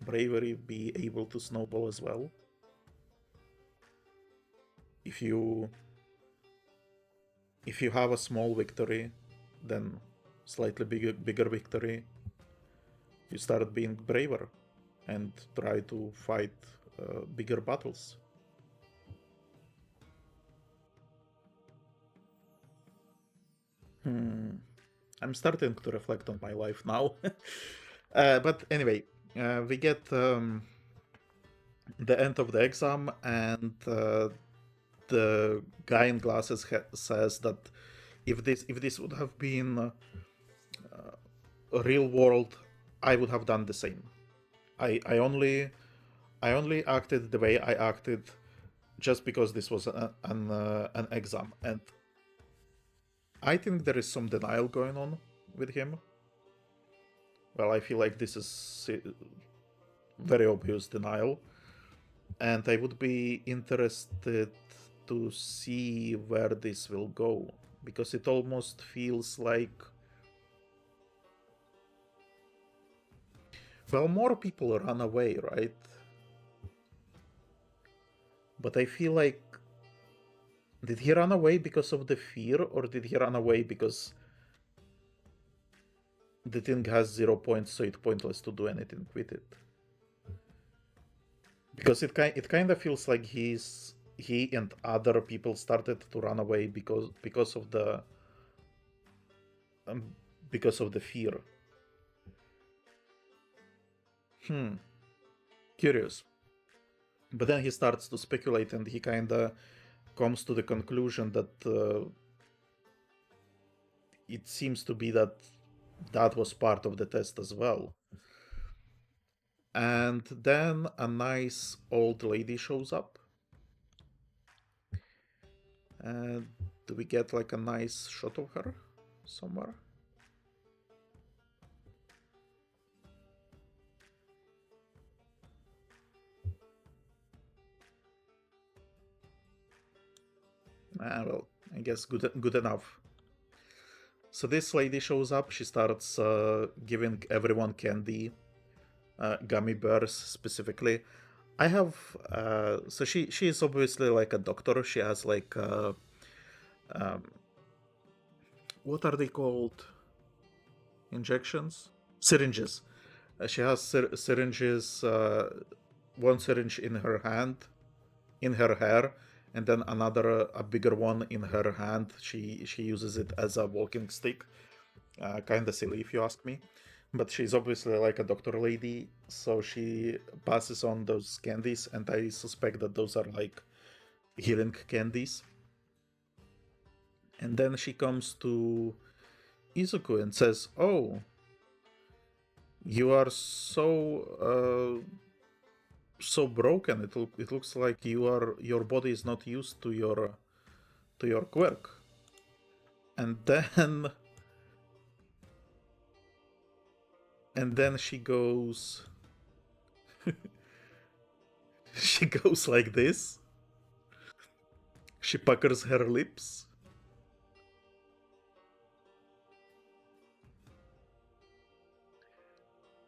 bravery be able to snowball as well? If you have a small victory, then slightly bigger victory, you start being braver and try to fight bigger battles. I'm starting to reflect on my life now. But anyway, we get the end of the exam, and the guy in glasses says that if this would have been a real world, I would have done the same. I only acted the way I acted just because this was an exam, and I think there is some denial going on with him. Well, I feel like this is very obvious denial, and I would be interested to see where this will go, because it almost feels like, well, more people run away, right? But I feel like, did he run away because of the fear, or did he run away because the thing has 0 points, so it's pointless to do anything with it? Because it kind of feels like he and other people started to run away because of the um, because of the fear. Curious. But then he starts to speculate, and he kind of comes to the conclusion that it seems to be that that was part of the test as well. And then a nice old lady shows up. And do we get like a nice shot of her somewhere? Well, I guess good enough. So this lady shows up. She starts giving everyone candy, gummy bears specifically. I have so she is obviously like a doctor. She has like um, what are they called? Injections, syringes. She has syringes. One syringe in her hand, in her hair, and then another a bigger one in her hand. She uses it as a walking stick. Kind of silly if you ask me. but she's obviously like a doctor lady, so she passes on those candies, and I suspect that those are like healing candies. And then she comes to Izuku and says, "Oh, you are so broken. It looks like your body is not used to your quirk." And then she goes she goes like this. She puckers her lips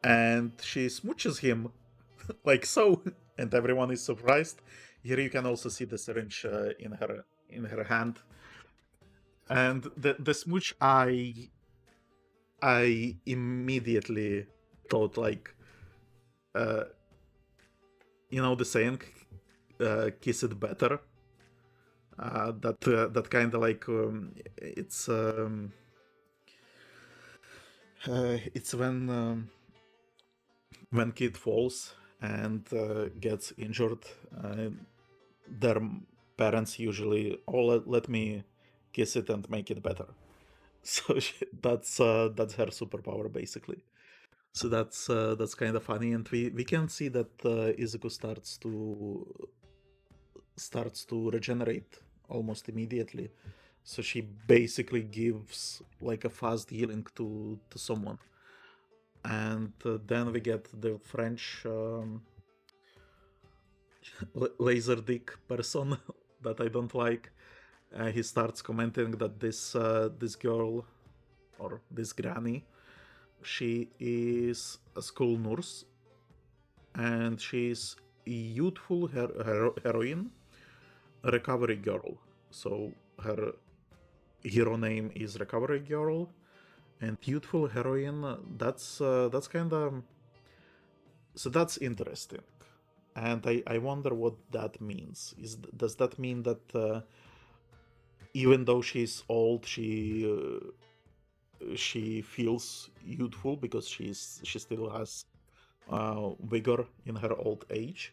and she smooches him like so, and everyone is surprised. Here you can also see the syringe in her hand, and the smooch I immediately thought like, uh, the saying, "Kiss it better." That kind of like it's when kid falls and gets injured, their parents usually, "Oh, let me kiss it and make it better." So that's her superpower basically. So that's kind of funny, and we can see that Izuku starts to regenerate almost immediately. So she basically gives like a fast healing to someone, and then we get the French laser dick person that I don't like. He starts commenting that this girl, or this granny, she is a school nurse, and she's a youthful heroine, a recovery girl. So her hero name is Recovery Girl, and youthful heroine. That's kind of, so that's interesting, and I wonder what that means. Does that mean that even though she's old, she feels youthful because she still has vigor in her old age?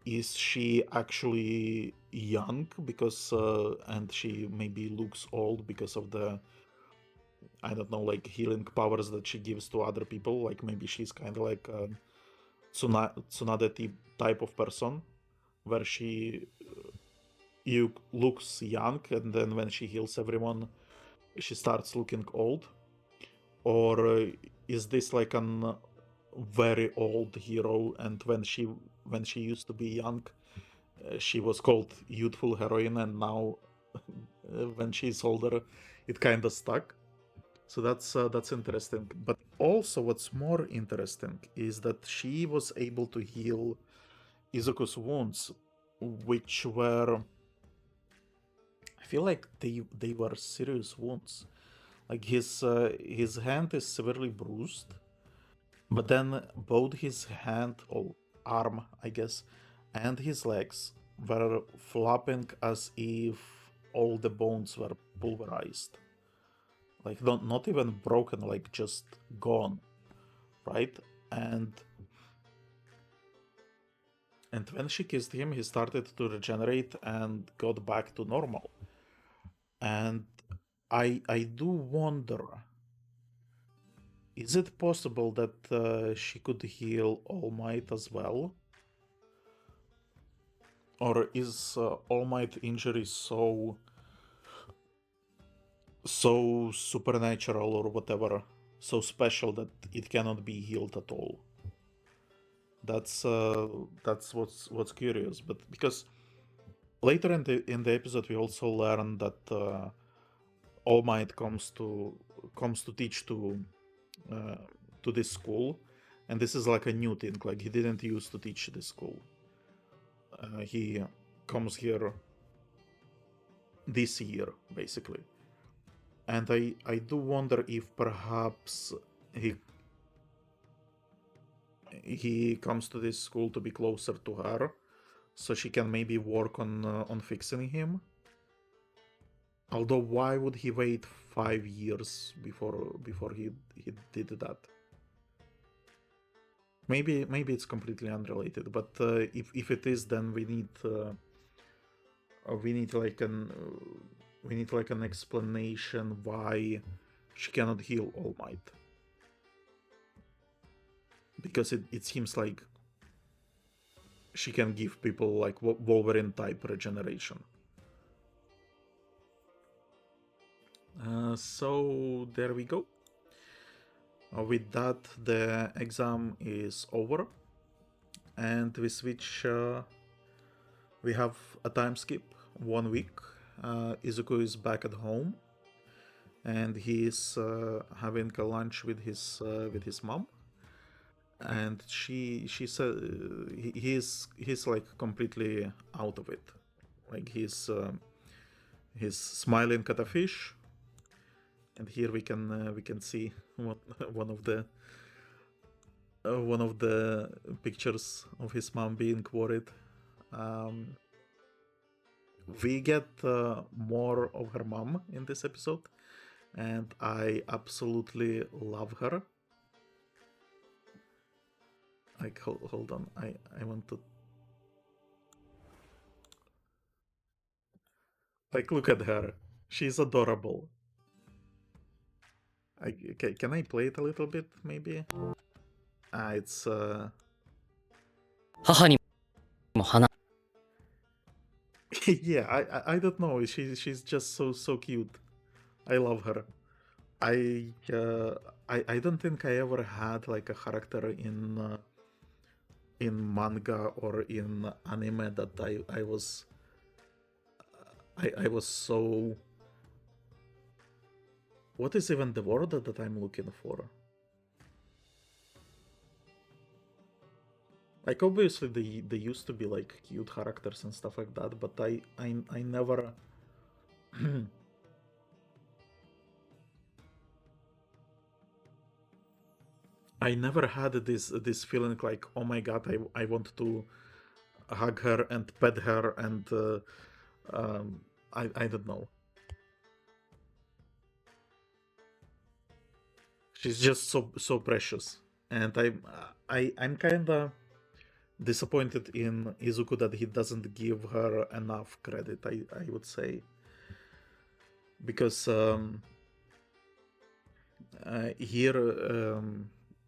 Is she actually young because and she maybe looks old because of the, I don't know, like healing powers that she gives to other people? Like maybe she's kind of like a Tsunade type of person, where she you looks young, and then when she heals everyone, she starts looking old. Or is this like an very old hero, and when she used to be young, she was called youthful heroine, and now when she's older, it kind of stuck. So that's interesting. But also, what's more interesting is that she was able to heal Izuku's wounds, which were, I feel like they were serious wounds. Like his hand is severely bruised, but then both his hand or arm, I guess, and his legs were flopping as if all the bones were pulverized. Like not even broken, like just gone, right? And when she kissed him, he started to regenerate and got back to normal. And I do wonder, is it possible that she could heal All Might as well? Or is All Might injury so supernatural or whatever, so special that it cannot be healed at all? That's what's curious. But because later in the episode we also learn that All Might comes to teach uh, to this school, and this is like a new thing. Like he didn't used to teach this school. He comes here this year, basically. And I do wonder if perhaps he he comes to this school to be closer to her, so she can maybe work on fixing him. Although, why would he wait 5 years before he did that? Maybe it's completely unrelated, but if it is, then we need like an explanation why she cannot heal All Might, because it seems like she can give people like Wolverine type regeneration. So there we go. With that, the exam is over, and we switch. We have a time skip 1 week. Izuku is back at home, and he is having a lunch with his mom, and she said he's like completely out of it, like he's smiling at a fish, and here we can see one of the pictures of his mom being worried. Um, we get more of her mom in this episode, and I absolutely love her. Like, hold on, I want to, like, look at her. She's adorable. Can I play it a little bit, maybe? It's 母にも話 yeah, I don't know. She's just so cute. I love her. I I don't think I ever had like a character in manga or in anime that I was so, what is even the word that I'm looking for? Like, obviously they used to be like cute characters and stuff like that, but I never I never had this feeling like, oh my god, I want to hug her and pet her and I don't know. She's just so precious, and I'm kind of disappointed in Izuku that he doesn't give her enough credit. I would say, because here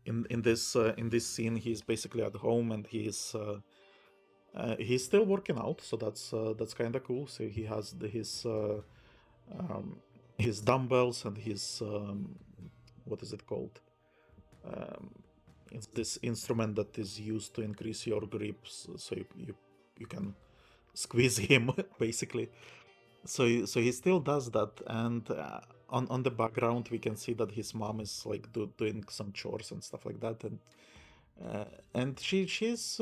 in this scene he's basically at home, and he's still working out, so that's kind of cool. So he has his dumbbells and his what is it called? It's this instrument that is used to increase your grips, so you can squeeze him basically. So he still does that, and on the background we can see that his mom is like doing some chores and stuff like that, and she's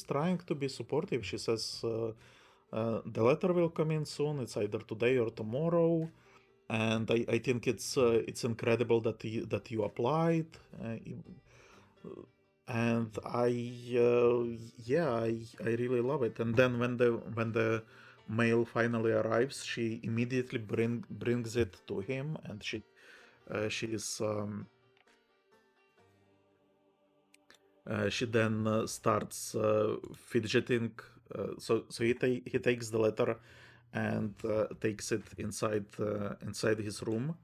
trying to be supportive. She says the letter will come in soon. It's either today or tomorrow, and I think it's incredible that you applied, and I really love it. And then when the mail finally arrives, she immediately brings it to him, and she then starts fidgeting. So he takes the letter and takes it inside his room,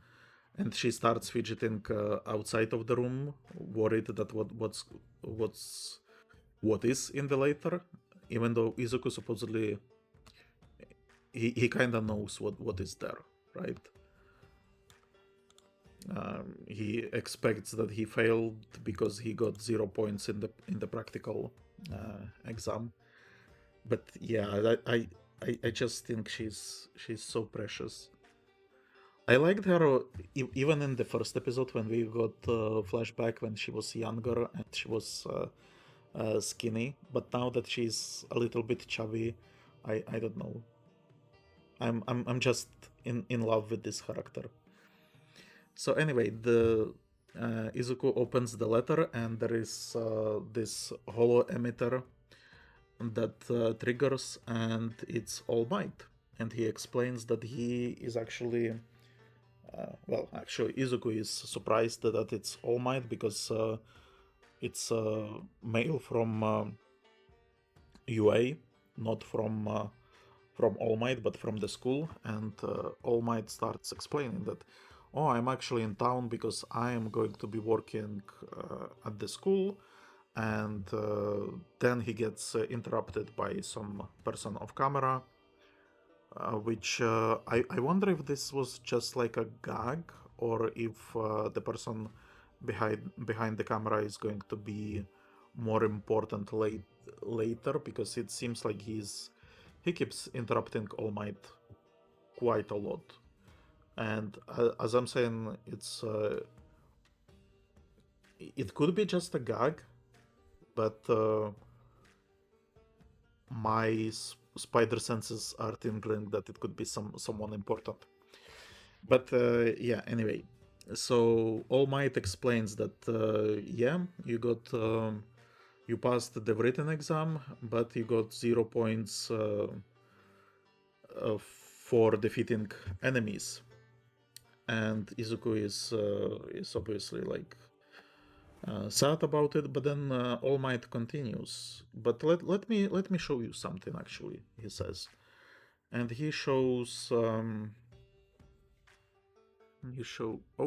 and she starts fidgeting outside of the room, worried that what is in the letter, even though Izuku supposedly he kind of knows what is there, right? He expects that he failed because he got 0 points in the practical exam. But yeah, I just think she's so precious. I liked her even in the first episode when we got flashback when she was younger and she was skinny. But now that she's a little bit chubby, I don't know. I'm just in love with this character. So anyway, the Izuku opens the letter, and there is this hollow emitter that triggers, and it's All Might. And he explains that he is actually, actually Izuku is surprised that it's All Might because it's mail from UA, not from All Might, but from the school. And All Might starts explaining that, oh, I'm actually in town because I am going to be working at the school. And then he gets interrupted by some person off camera, which I wonder if this was just like a gag, or if the person behind the camera is going to be more important later, because it seems like he keeps interrupting All Might quite a lot. And as I'm saying, it could be just a gag, but my spider senses are tingling that it could be someone important. But yeah, anyway, so All Might explains that yeah, you passed the written exam, but you got 0 points for defeating enemies. And Izuku is obviously like sad about it, but then All Might continues. But let me show you something. Actually, he says, and he shows oh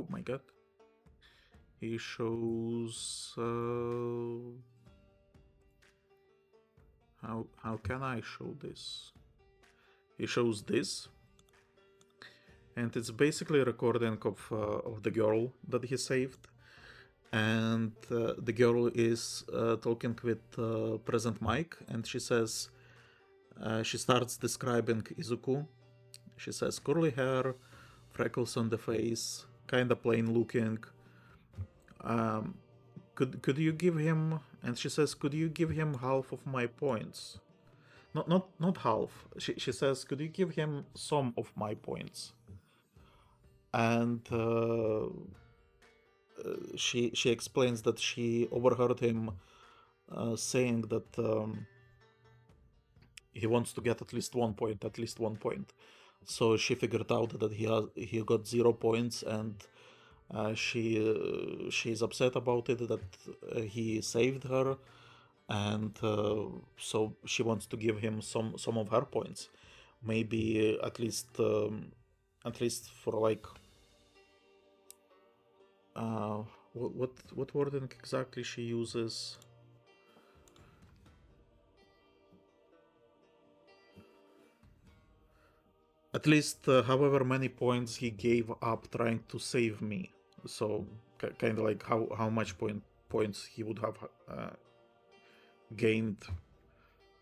my god, he shows how can I show this? He shows this, and it's basically a recording of the girl that he saved. And the girl is talking with present Mike, and she says, she starts describing Izuku. She says, curly hair, freckles on the face, kinda plain looking. Could you give him? And she says, could you give him half of my points? Not half. She says, could you give him some of my points? And she explains that she overheard him saying that he wants to get at least 1 point, at least 1 point. So she figured out that he got 0 points, and she's upset about it, that he saved her, and so she wants to give him some of her points, maybe at least for like what wording exactly she uses. At least however many points he gave up trying to save me. So kind of like how much points he would have gained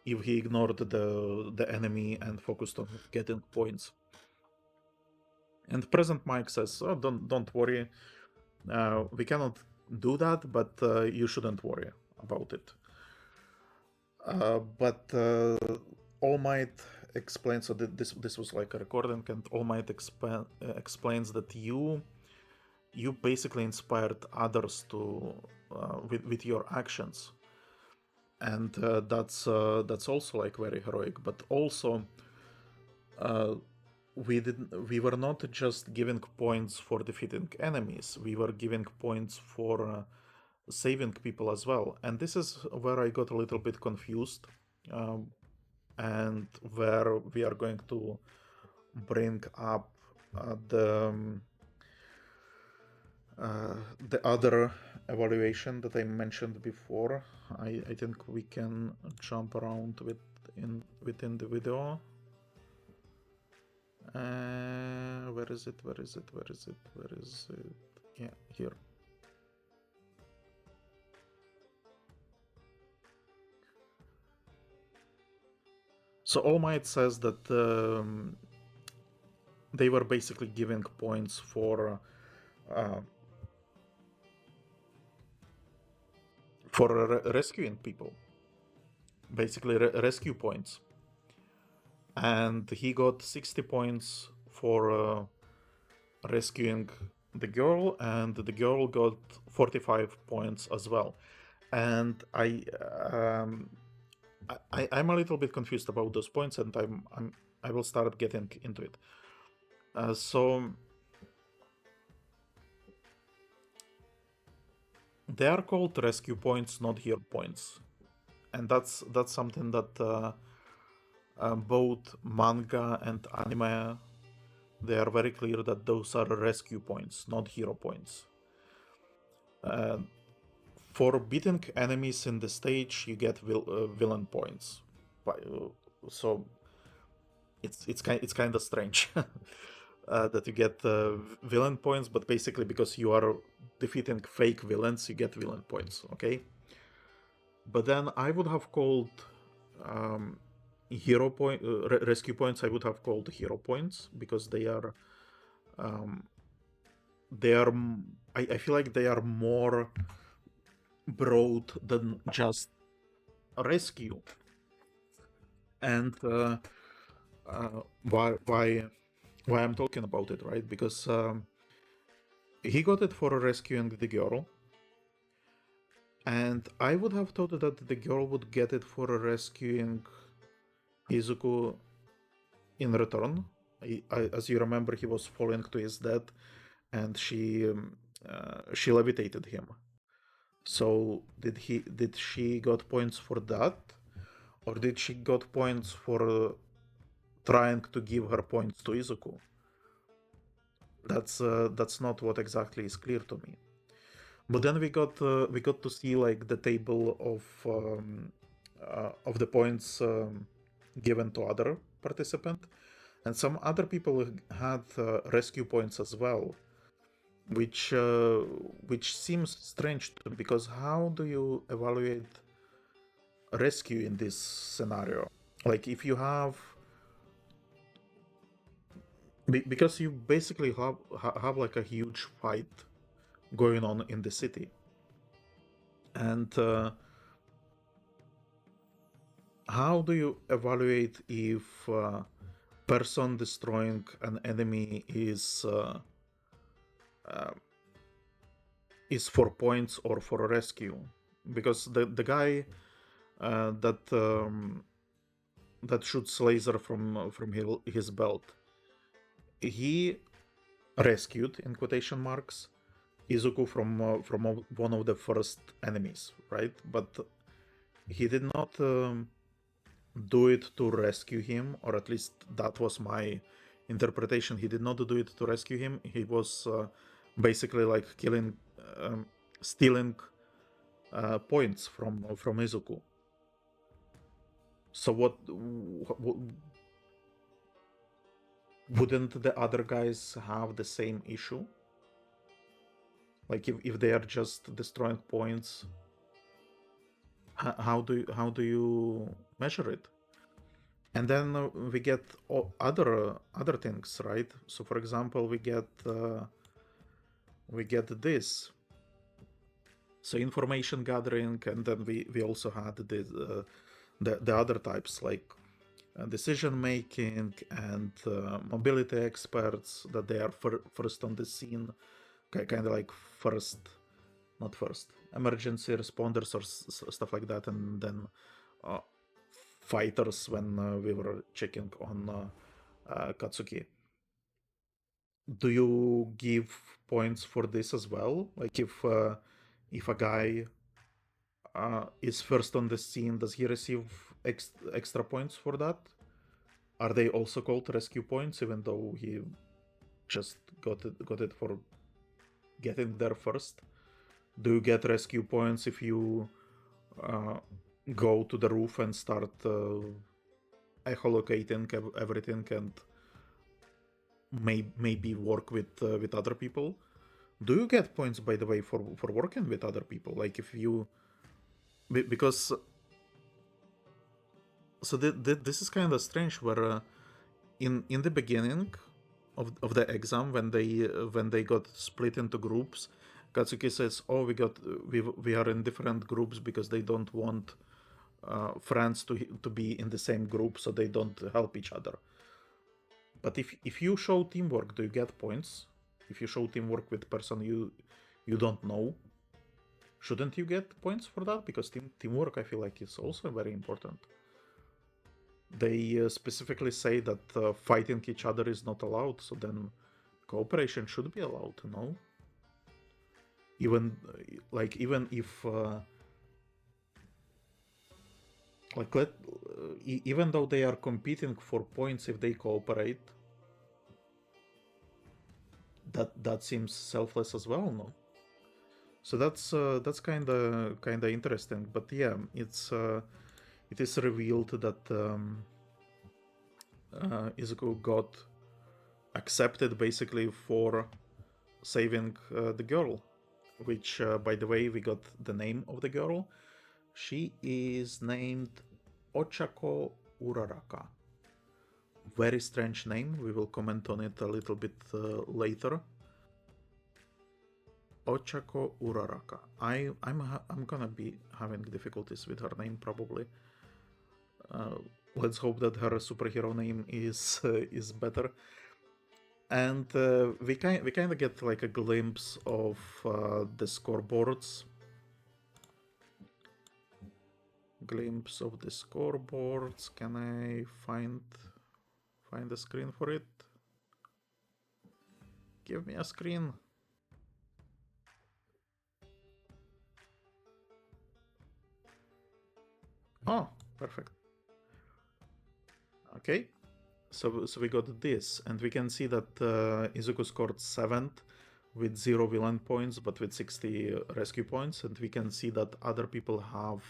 if he ignored the enemy and focused on getting points. And present Mike says, "Oh, don't worry, we cannot do that, but you shouldn't worry about it." But All Might explains, so this was like a recording, and All Might explains that you basically inspired others to with your actions, and that's also like very heroic. But also, we were not just giving points for defeating enemies; we were giving points for saving people as well. And this is where I got a little bit confused, and where we are going to bring up the other evaluation that I mentioned before. I think we can jump around within the video. Where is it? Yeah, here. So All Might says that they were basically giving points for rescuing people, basically rescue points, and he got 60 points for rescuing the girl, and the girl got 45 points as well. And I'm a little bit confused about those points, and I will start getting into it. So They are called rescue points, not hero points, and that's something that both manga and anime, they are very clear that those are rescue points, not hero points. For beating enemies in the stage, you get villain points. So it's kind of strange that you get villain points, but basically because you are defeating fake villains, you get villain points. Okay. But then I would have called hero point rescue points. I would have called hero points because they are they are. I feel like they are more broad than just a rescue. And why I'm talking about it, right? Because he got it for rescuing the girl, and I would have thought that the girl would get it for rescuing Izuku in return. As you remember, he was falling to his death, and she levitated him. So did she got points for that, or did she got points for trying to give her points to Izuku? That's not what exactly is clear to me. But then we got to see like the table of the points given to other participant, and some other people had rescue points as well, which seems strange to me, because how do you evaluate rescue in this scenario? Like if you have because you basically have like a huge fight going on in the city, and how do you evaluate if person destroying an enemy uh, is for points or for a rescue? Because the guy that shoots laser from his belt, he rescued in quotation marks Izuku from one of the first enemies, right? But he did not do it to rescue him, or at least that was my interpretation. He did not do it to rescue him. He was basically like stealing points from Izuku. So wouldn't the other guys have the same issue? Like if they are just destroying points, how do you measure it? And then we get other things, right? So for example, we get this. So information gathering, and then we also had the other types like decision making and mobility experts, that they are first on the scene, kind of like not first, emergency responders or stuff like that, and then fighters when we were checking on Katsuki. Do you give points for this as well? Like if a guy is first on the scene, does he receive extra points for that? Are they also called rescue points, even though he just got it for getting there first? Do you get rescue points if you go to the roof and start echolocating everything and maybe work with other people? Do you get points, by the way, for working with other people? Like if you, because so this is kind of strange, where in the beginning of the exam, when they got split into groups, Katsuki says, "Oh, we are in different groups because they don't want friends to be in the same group, so they don't help each other." But if you show teamwork, do you get points? If you show teamwork with person you don't know, shouldn't you get points for that? Because teamwork, I feel like, is also very important. They specifically say that fighting each other is not allowed, so then cooperation should be allowed, no? even even if even though they are competing for points, if they cooperate, that seems selfless as well, no? So that's kind of interesting. But yeah, it is revealed that Izuku got accepted basically for saving the girl, which by the way, we got the name of the girl. She is named Ochaco Uraraka. Very strange name. We will comment on it a little bit later. Ochaco Uraraka. I'm gonna be having difficulties with her name probably. Let's hope that her superhero name is better. And we kind of get like a glimpse of the scoreboards. Glimpse of the scoreboards. Can I find a screen for it? Give me a screen. Oh, perfect. Okay, so we got this, and we can see that Izuku scored 7th with 0 villain points, but with 60 rescue points, and we can see that other people have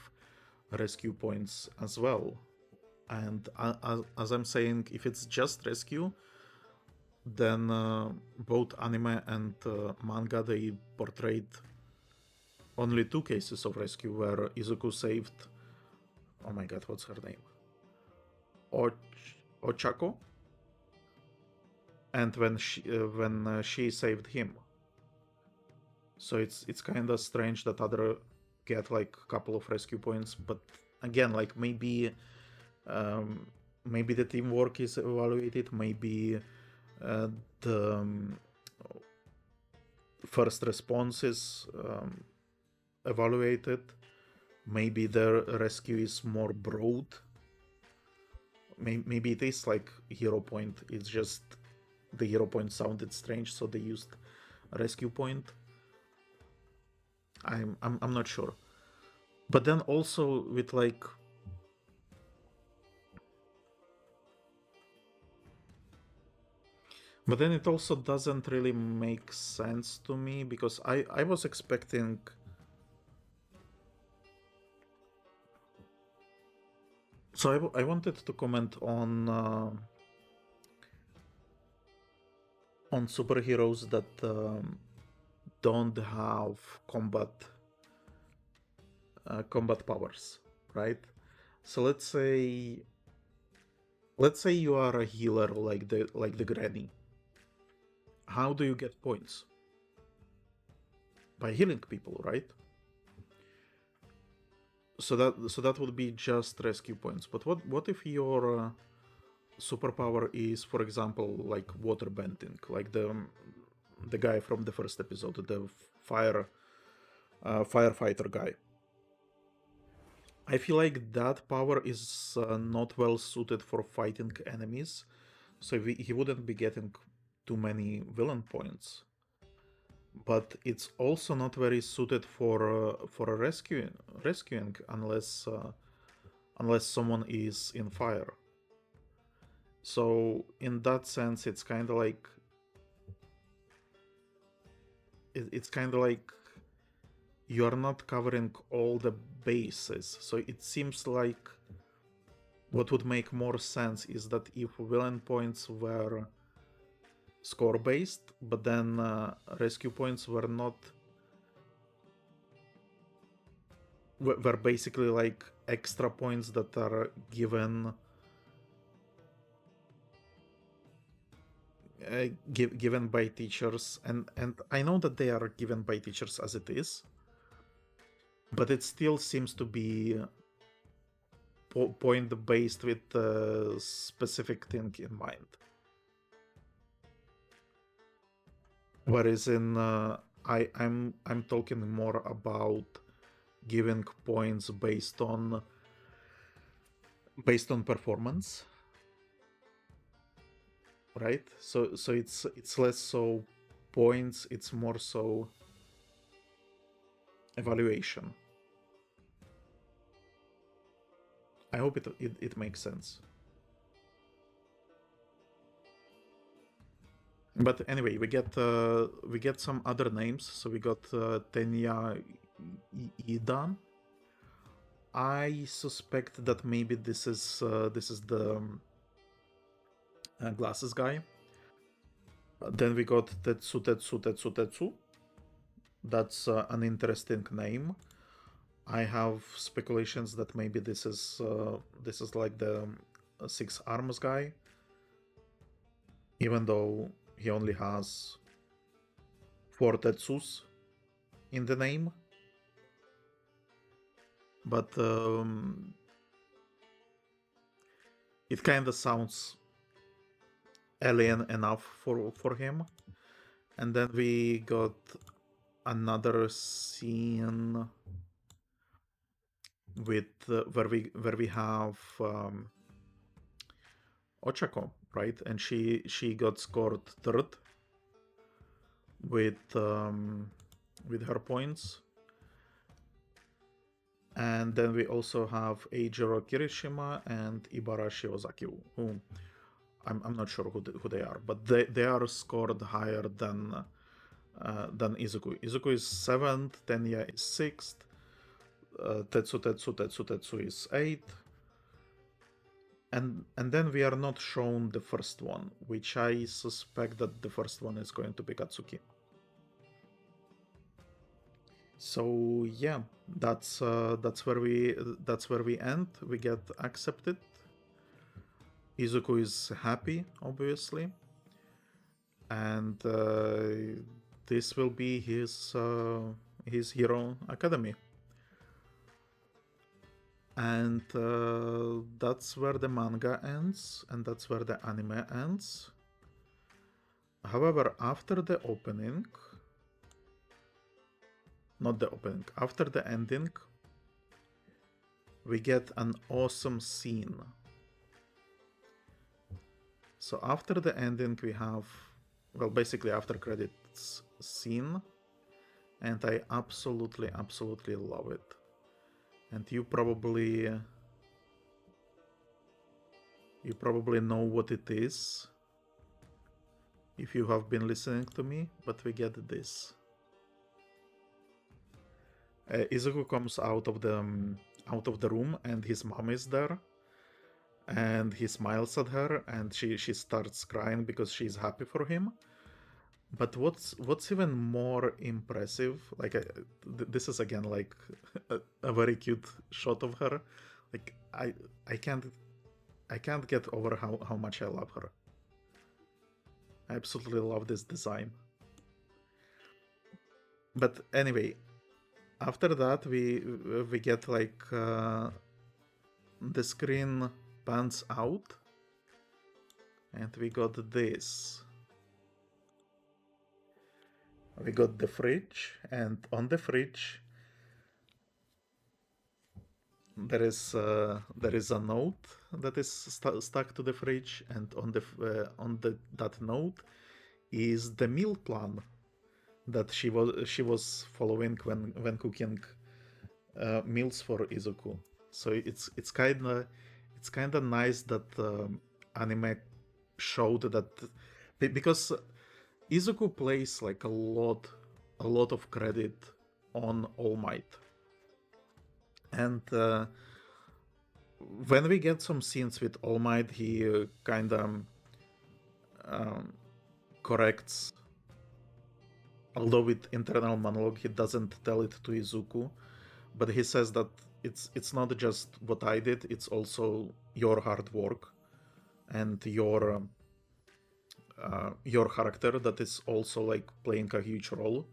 rescue points as well. And as I'm saying, if it's just rescue, then both anime and manga, they portrayed only 2 cases of rescue where Izuku saved, oh my god, what's her name? Ochaco, and when she saved him. So it's kind of strange that other get like a couple of rescue points, but again, like maybe the teamwork is evaluated, maybe the first response is evaluated, maybe the rescue is more broad. Maybe it is like hero point. It's just the hero point sounded strange, so they used a rescue point. I'm not sure. But then also with like but then it also doesn't really make sense to me, because I was expecting so I wanted to comment on superheroes that don't have combat powers, right? So let's say you are a healer like the granny. How do you get points? By healing people, right? So that would be just rescue points. But what if your superpower is, for example, like water bending, like the guy from the first episode, the firefighter guy? I feel like that power is not well suited for fighting enemies, so he wouldn't be getting too many villain points. But it's also not very suited for a rescuing unless someone is in fire. So in that sense, it's kind of like you are not covering all the bases. So it seems like what would make more sense is that if villain points were score based, but then rescue points were not, were basically like extra points that are given given by teachers, and I know that they are given by teachers as it is, but it still seems to be point based with a specific thing in mind. Whereas in I'm talking more about giving points based on performance, right? So it's less so points, it's more so evaluation. I hope it makes sense. But anyway, we get some other names. So we got Tenya Idan. I suspect that maybe this is the glasses guy. Then we got Tetsu. That's an interesting name. I have speculations that maybe this is like the Six Arms guy, even though he only has 4 Tetsus in the name. But it kind of sounds alien enough for him. And then we got another scene with where we have Ochaco, right? And she got scored 3rd with her points. And then we also have Eijiro Kirishima and Ibarashi Ozaki, who I'm not sure who they are, but they are scored higher than Izuku. Izuku is 7th, Tenya is 6th, Tetsu is 8th, and then we are not shown the first one, which I suspect that the first one is going to be Katsuki. So yeah, that's where we end. We get accepted. Izuku is happy, obviously, and this will be his Hero Academy. And that's where the manga ends, and that's where the anime ends. However, after the opening, not the opening, after the ending, we get an awesome scene. So after the ending, we have, well, basically after credits scene, and I absolutely love it. And you probably know what it is if you have been listening to me, but we get this. Izuku comes out of the room, and his mom is there, and he smiles at her, and she starts crying because she's happy for him. But what's even more impressive, like this is again like a very cute shot of her. Like I can't get over how much I love her. I absolutely love this design. But anyway, after that we get like the screen pans out, and we got this. We got the fridge, and on the fridge there is a note that is stuck to the fridge, and on that note is the meal plan that she was following when cooking meals for Izuku. So it's kind of nice that anime showed that, because Izuku plays like a lot of credit on All Might. And when we get some scenes with All Might, he kind of corrects. Although with internal monologue, he doesn't tell it to Izuku, but he says that it's not just what I did; it's also your hard work and your character that is also like playing a huge role.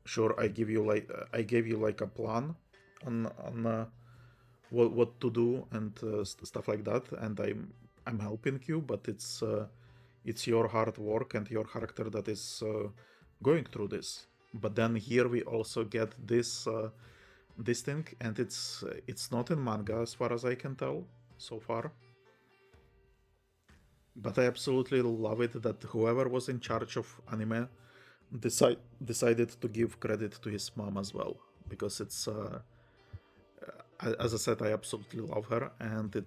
Sure, I gave you like a plan on what to do and stuff like that, and I'm helping you, but it's your hard work and your character that is going through this. But then here we also get this thing, and it's not in manga as far as I can tell so far. But I absolutely love it that whoever was in charge of anime decided to give credit to his mom as well. because it's as I said, I absolutely love her, and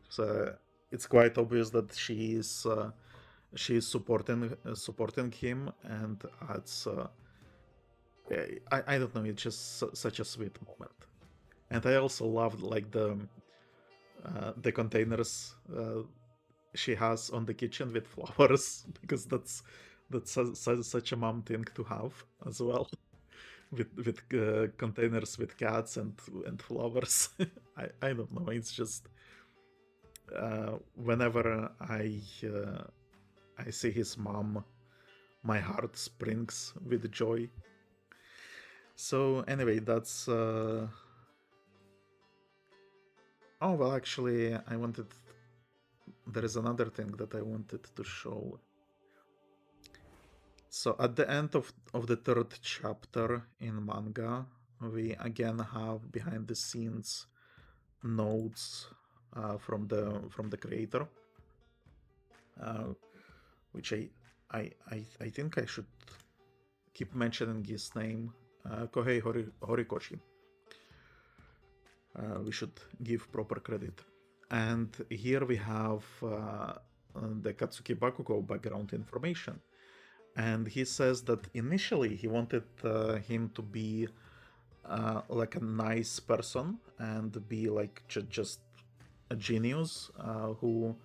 it's quite obvious that she is supporting him, and it's I don't know, it's just such a sweet moment. And I also loved like the containers she has on the kitchen with flowers because that's such a mom thing to have as well. With containers with cats and flowers. I don't know. It's just whenever I see his mom, my heart springs with joy. So anyway, that's. Oh well, actually, I wanted. There is another thing that I wanted to show. So at the end of the third chapter in manga, we again have behind the scenes notes from the creator, which I think I should keep mentioning his name, Kohei Horikoshi. We should give proper credit. And here we have the Katsuki Bakugo background information. And he says that initially he wanted him to be like a nice person and be like just a genius who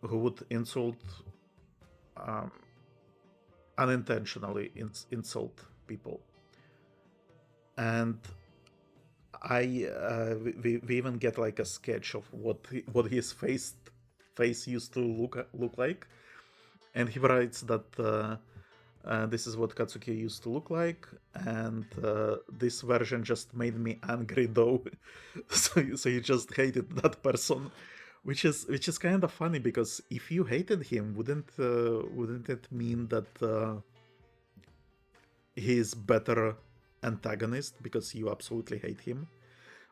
would unintentionally insult people. And we even get like a sketch of what his face used to look like, and he writes that this is what Katsuki used to look like, and this version just made me angry though. So you just hated that person, which is kind of funny, because if you hated him, wouldn't it mean that he's better antagonist because you absolutely hate him?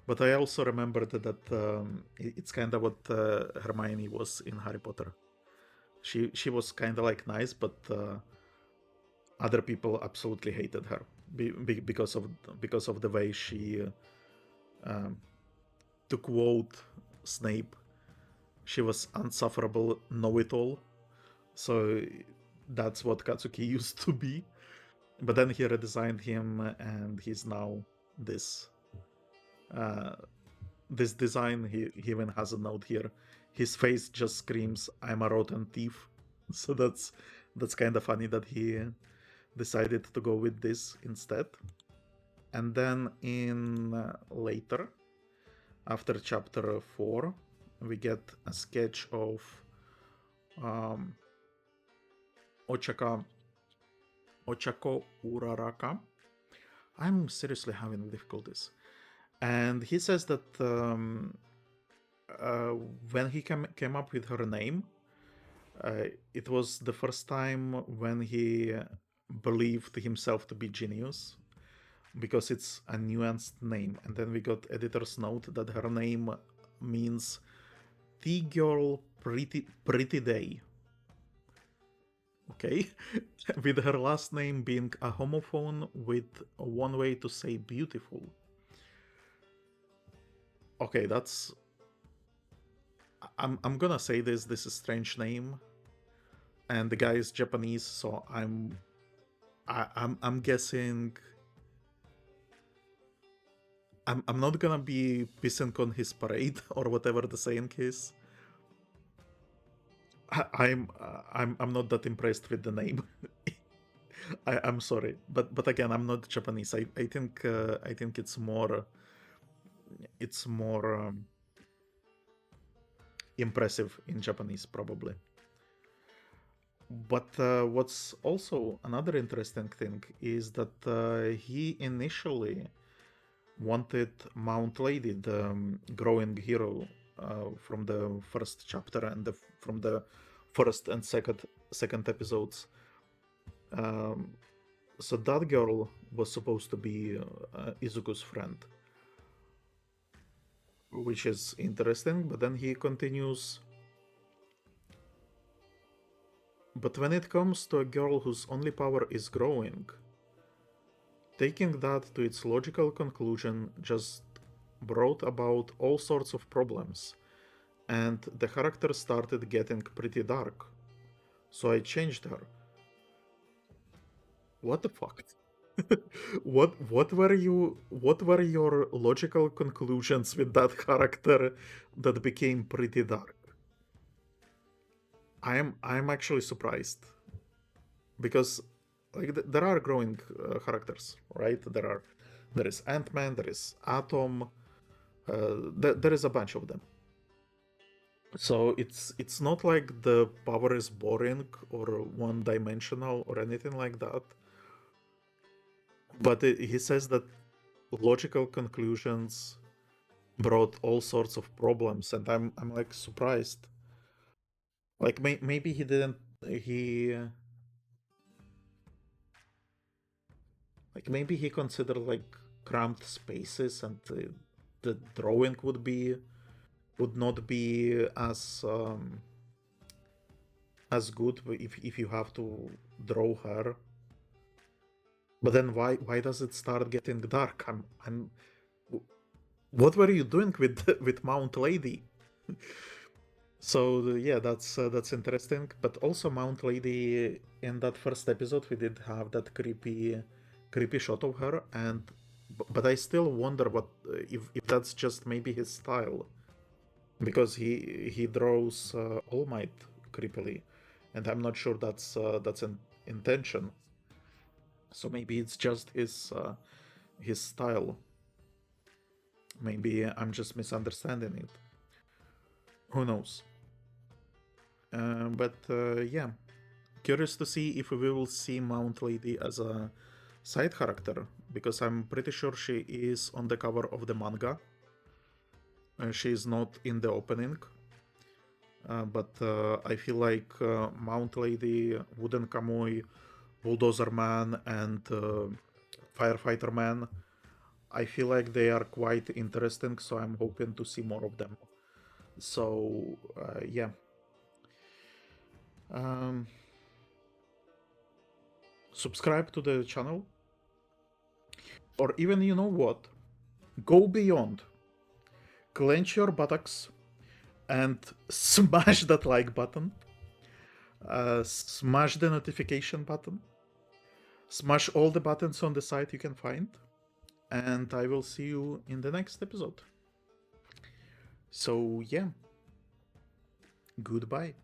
But I also remembered that it's kind of what Hermione was in Harry Potter. She was kind of like nice, but other people absolutely hated her because of the way she, to quote Snape, she was insufferable know-it-all. So that's what Katsuki used to be. But then he redesigned him, and he's now this this design. He even has a note here. His face just screams, "I'm a rotten thief." So that's kind of funny that he decided to go with this instead. And then in later, after chapter 4, we get a sketch of Ochaco Uraraka. I'm seriously having difficulties. And he says that when he came up with her name, it was the first time when he believed himself to be genius, because it's a nuanced name. And then we got editor's note that her name means "tea girl pretty day." Okay, with her last name being a homophone with one way to say beautiful. Okay, that's. I'm gonna say this. This is a strange name, and the guy is Japanese, so I'm guessing. I'm not gonna be pissing on his parade or whatever the saying is. I'm not that impressed with the name. I'm sorry, but again, I'm not Japanese. I think it's more impressive in Japanese probably. But what's also another interesting thing is that he initially wanted Mount Lady, the growing hero from the first chapter and from the first and second episodes. So that girl was supposed to be Izuku's friend, which is interesting. But then he continues. But when it comes to a girl whose only power is growing, taking that to its logical conclusion just brought about all sorts of problems, and the character started getting pretty dark. So I changed her. What the fuck? What were your logical conclusions with that character that became pretty dark? I'm actually surprised because like there are growing characters, right? There is Ant-Man, there is Atom, there is a bunch of them. So it's not like the power is boring or one-dimensional or anything like that. But he says that logical conclusions brought all sorts of problems, and I'm like surprised. Like maybe he didn't he like maybe he considered like cramped spaces, and the drawing would not be as good if you have to draw her. But then why does it start getting dark? I'm what were you doing with with Mount Lady? So yeah, that's interesting. But also Mount Lady, in that first episode, we did have that creepy shot of her, and but I still wonder what if that's just maybe his style, because he draws All Might creepily, and I'm not sure that's an intention. So maybe it's just his style. Maybe I'm just misunderstanding it. Who knows? But yeah, curious to see if we will see Mount Lady as a side character, because I'm pretty sure she is on the cover of the manga. She is not in the opening, but I feel like Mount Lady, Wooden Kamui, Bulldozer Man, and Firefighter Man, I feel like they are quite interesting, so I'm hoping to see more of them. So, yeah. Um, Subscribe to the channel, or even, you know what? Go beyond. Clench your buttocks and smash that like button. Smash the notification button. Smash all the buttons on the site you can find. And I will see you in the next episode. So, yeah. Goodbye.